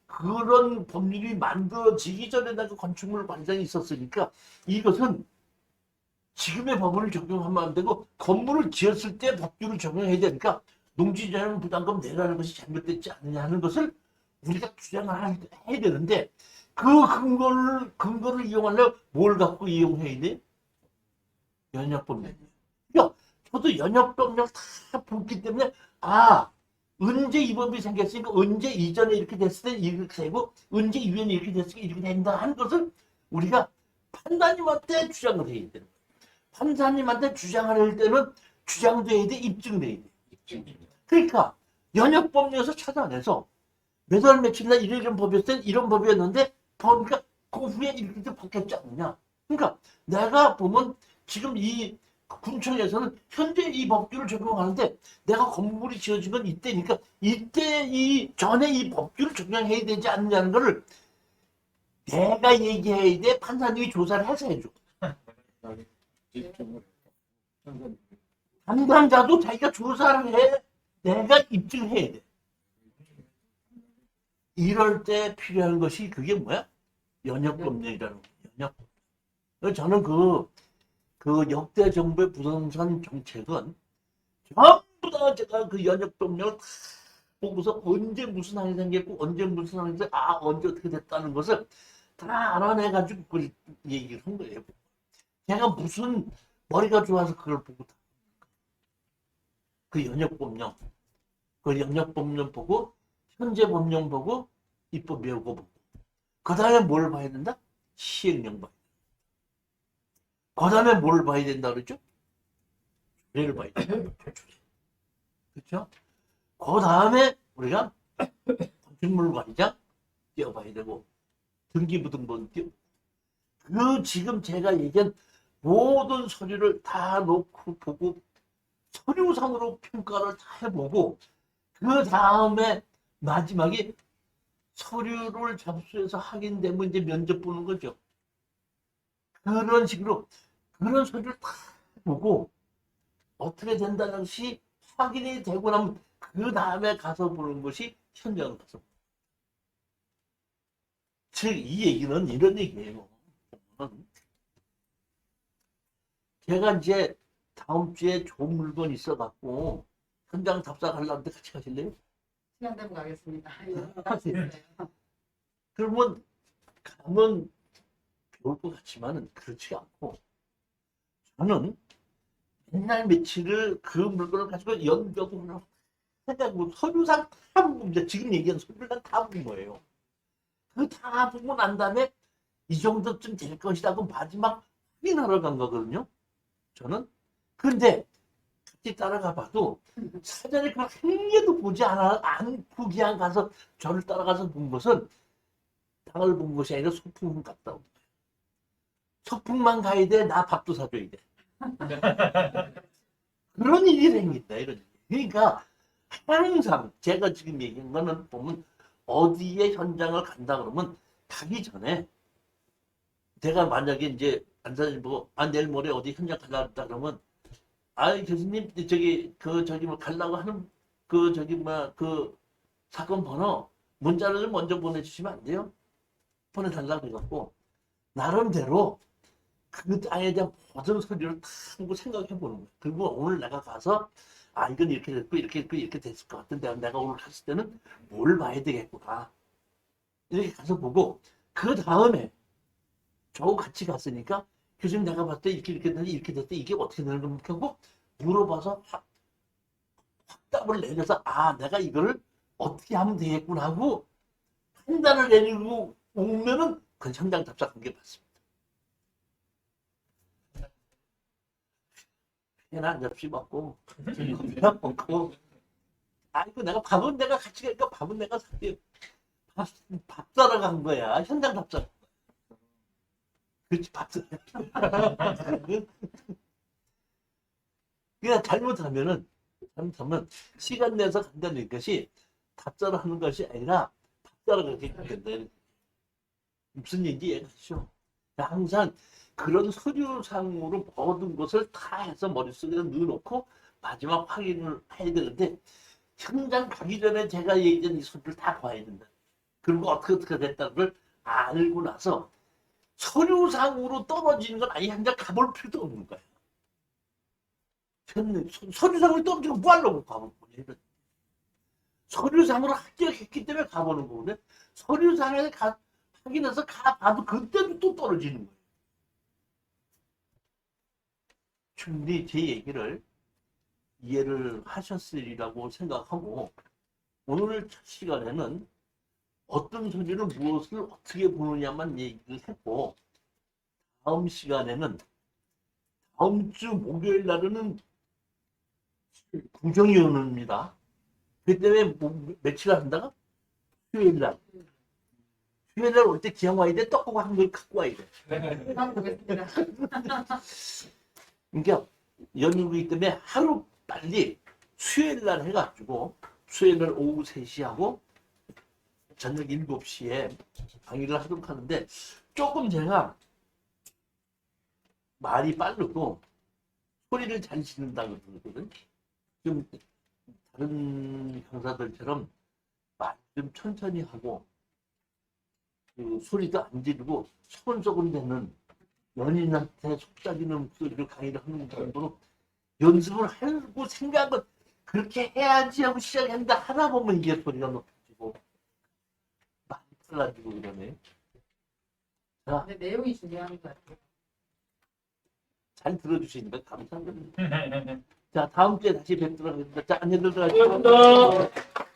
그런 법률이 만들어지기 전에 그 건축물 관리장이 있었으니까 이것은 지금의 법을 적용하면 안 되고 건물을 지었을 때 법규를 적용해야 되니까 농지 전용 부담금 내라는 것이 잘못됐지 않느냐 하는 것을 우리가 주장을 해야 되는데 그 근거를 이용하려면 뭘 갖고 이용해야 돼? 연역법령. 그러니까 저도 연역법령 다 봤기 때문에 언제 이 법이 생겼으니까 언제 이전에 이렇게 됐을 때 이렇게 되고 언제 이후에 이렇게 됐으니까 이렇게 된다 하는 것을 우리가 판사님한테 주장을 해야 되는 거예요. 판사님한테 주장을 할 때는 주장도 해야 돼, 입증도 해야 돼. 그러니까 연역법령에서 찾아내서 몇 월 며칠 날 이런 법이었을 때 이런 법이었는데 보니까 그 후에 이렇게 바뀌었지 않느냐. 그러니까 내가 보면 지금 이 군청에서는 현재 이 법규를 적용하는데 내가 건물이 지어진 건 이때니까 이때 이 전에 이 법규를 적용해야 되지 않느냐는 거를 내가 얘기해야 돼. 판사님이 조사를 해서 해줘. 담당자도 자기가 조사를 해. 내가 입증해야 돼. 이럴 때 필요한 것이 그게 뭐야? 연역법령이라는 거예요. 연역. 저는 그 역대 정부의 부동산 정책은 전부 다 제가 그 연역법령을 다 보고서 언제 무슨 항이 생겼고 언제 무슨 항이 생겼고 언제 어떻게 됐다는 것을 다 알아내가지고 그걸 얘기를 한 거예요. 제가 무슨 머리가 좋아서 그걸 보고 그 연역법령 보고 현재 법령 보고 입법 예고 보고 그 다음에 뭘 봐야 된다? 시행령 봐야 된다. 그 다음에 뭘 봐야 된다 그랬죠? 조례를 봐야 된다. 그렇죠? 그 다음에 우리가 건축물 관리장 띄워봐야 되고 등기부등본 띄워. 그 지금 제가 얘기한 모든 서류를 다 놓고 보고 서류상으로 평가를 다 해보고 그 다음에 마지막에 서류를 접수해서 확인되면 이제 면접 보는 거죠. 그런 식으로 그런 서류를 다 보고 어떻게 된다는 것이 확인이 되고 나면 그 다음에 가서 보는 것이 현장을 가서. 즉 이 얘기는 이런 얘기예요. 제가 이제 다음 주에 좋은 물건 있어갖고 현장 답사하려는데 같이 가실래요? 시간 되면 가겠습니다. 그러면 가면 좋을 것 같지만은 그렇지 않고 저는 맨날 며칠을 그 물건을 가지고 연적으로 해가지고 서류상 다 보고 지금 얘기한 서류상 다 본 거예요. 그 다 보고 난 다음에 이 정도쯤 될 것이라고 마지막 확인하러 간 거거든요. 저는. 근데 같이 따라가 봐도 사전에 그걸 한 개도 보지 않고 그냥 가서 저를 따라가서 본 것은 땅을 본 것이 아니라 소풍만 갔다 온 거예요. 소풍만 가야 돼. 나 밥도 사줘야 돼. 그런 일이 생긴다. 이런 일이. 그러니까 항상 제가 지금 얘기한 거는 보면 어디에 현장을 간다 그러면 가기 전에 내가 만약에 이제 안사님 보고 내일 모레 어디 현장 가려고 한다 그러면 교수님 저기 뭐 가려고 하는 그 사건 번호 문자를 좀 먼저 보내주시면 안 돼요? 보내달라고 해갖고 나름대로 그 땅에 대한 모든 소리를 다 하고 생각해 보는 거예요. 그리고 오늘 내가 가서 아 이건 이렇게 됐고 이렇게 됐고 이렇게 됐을 것 같은데 내가 오늘 갔을 때는 뭘 봐야 되겠구나 이렇게 가서 보고 그 다음에 저하고 같이 갔으니까 교수님 내가 봤을 때 이렇게 됐는데 이렇게 됐을 때 이게 어떻게 되는 겁니까 하고 물어봐서 확답을 내려서 아 내가 이거를 어떻게 하면 되겠구나 하고 판단을 내리고 오면은 그건 현장 답사한 게 맞습니다. 회나 한 접시 먹고 커피나 먹고 아이고 내가 밥은 내가 같이 가니까 밥은 내가 살게요. 밥 사러 간 거야. 현장 답사. 그렇지 밥 사러. 그냥 잘못하면 시간 내서 간다는 것이 답사를 하는 것이 아니라 답사를 그렇게 간다는 무슨 얘기인지 이해하시죠? 항상 그런 서류상으로 모든 것을 다 해서 머릿속에 넣어놓고 마지막 확인을 해야 되는데 현장 가기 전에 제가 얘기한 이 서류를 다 봐야 된다. 그리고 어떻게 됐다는 걸 알고 나서 서류상으로 떨어지는 건 아예 현장 가볼 필요도 없는 거예요. 서류상으로 떨어지고 뭐 하려고 가볼 거예요. 서류상으로 합격했기 때문에 가보는 거거든요. 서류상에 확인해서 가봐도 그때도 또 떨어지는 거예요. 충분히 제 얘기를 이해를 하셨으리라고 생각하고 오늘 첫 시간에는 어떤 소리를 무엇을 어떻게 보느냐만 얘기를 했고 다음 시간에는 다음 주 목요일 날은 구정연휴입니다. 그 때문에 며칠 한다가 수요일 날. 수요일 날 올 때 기왕 와야 돼. 떡국 한 걸 갖고 와야 돼. 한번 보겠습니다. 그러니까 연휴이기 때문에 하루 빨리 수요일 날 해가지고 수요일 날 오후 3시 하고 저녁 7시에 강의를 하도록 하는데 조금 제가 말이 빠르고 소리를 잘 지른다고 그러거든. 좀 다른 강사들처럼 말 좀 천천히 하고 그 소리도 안 지르고 소근소근 되는 연인한테 속삭이는 목소리를 강의를 하는 정도로 연습을 하고 생각은 그렇게 해야지 하고 시작했는데 하다 보면 이게 소리가 높아지고 많이 달라지고 그러네. 자, 근데 내용이 중요한 것 같아요. 잘 들어주시니까 감사합니다. 자, 다음 주에 다시 뵙도록 하겠습니다. 자, 안녕들 들어가시고. 고맙습니다.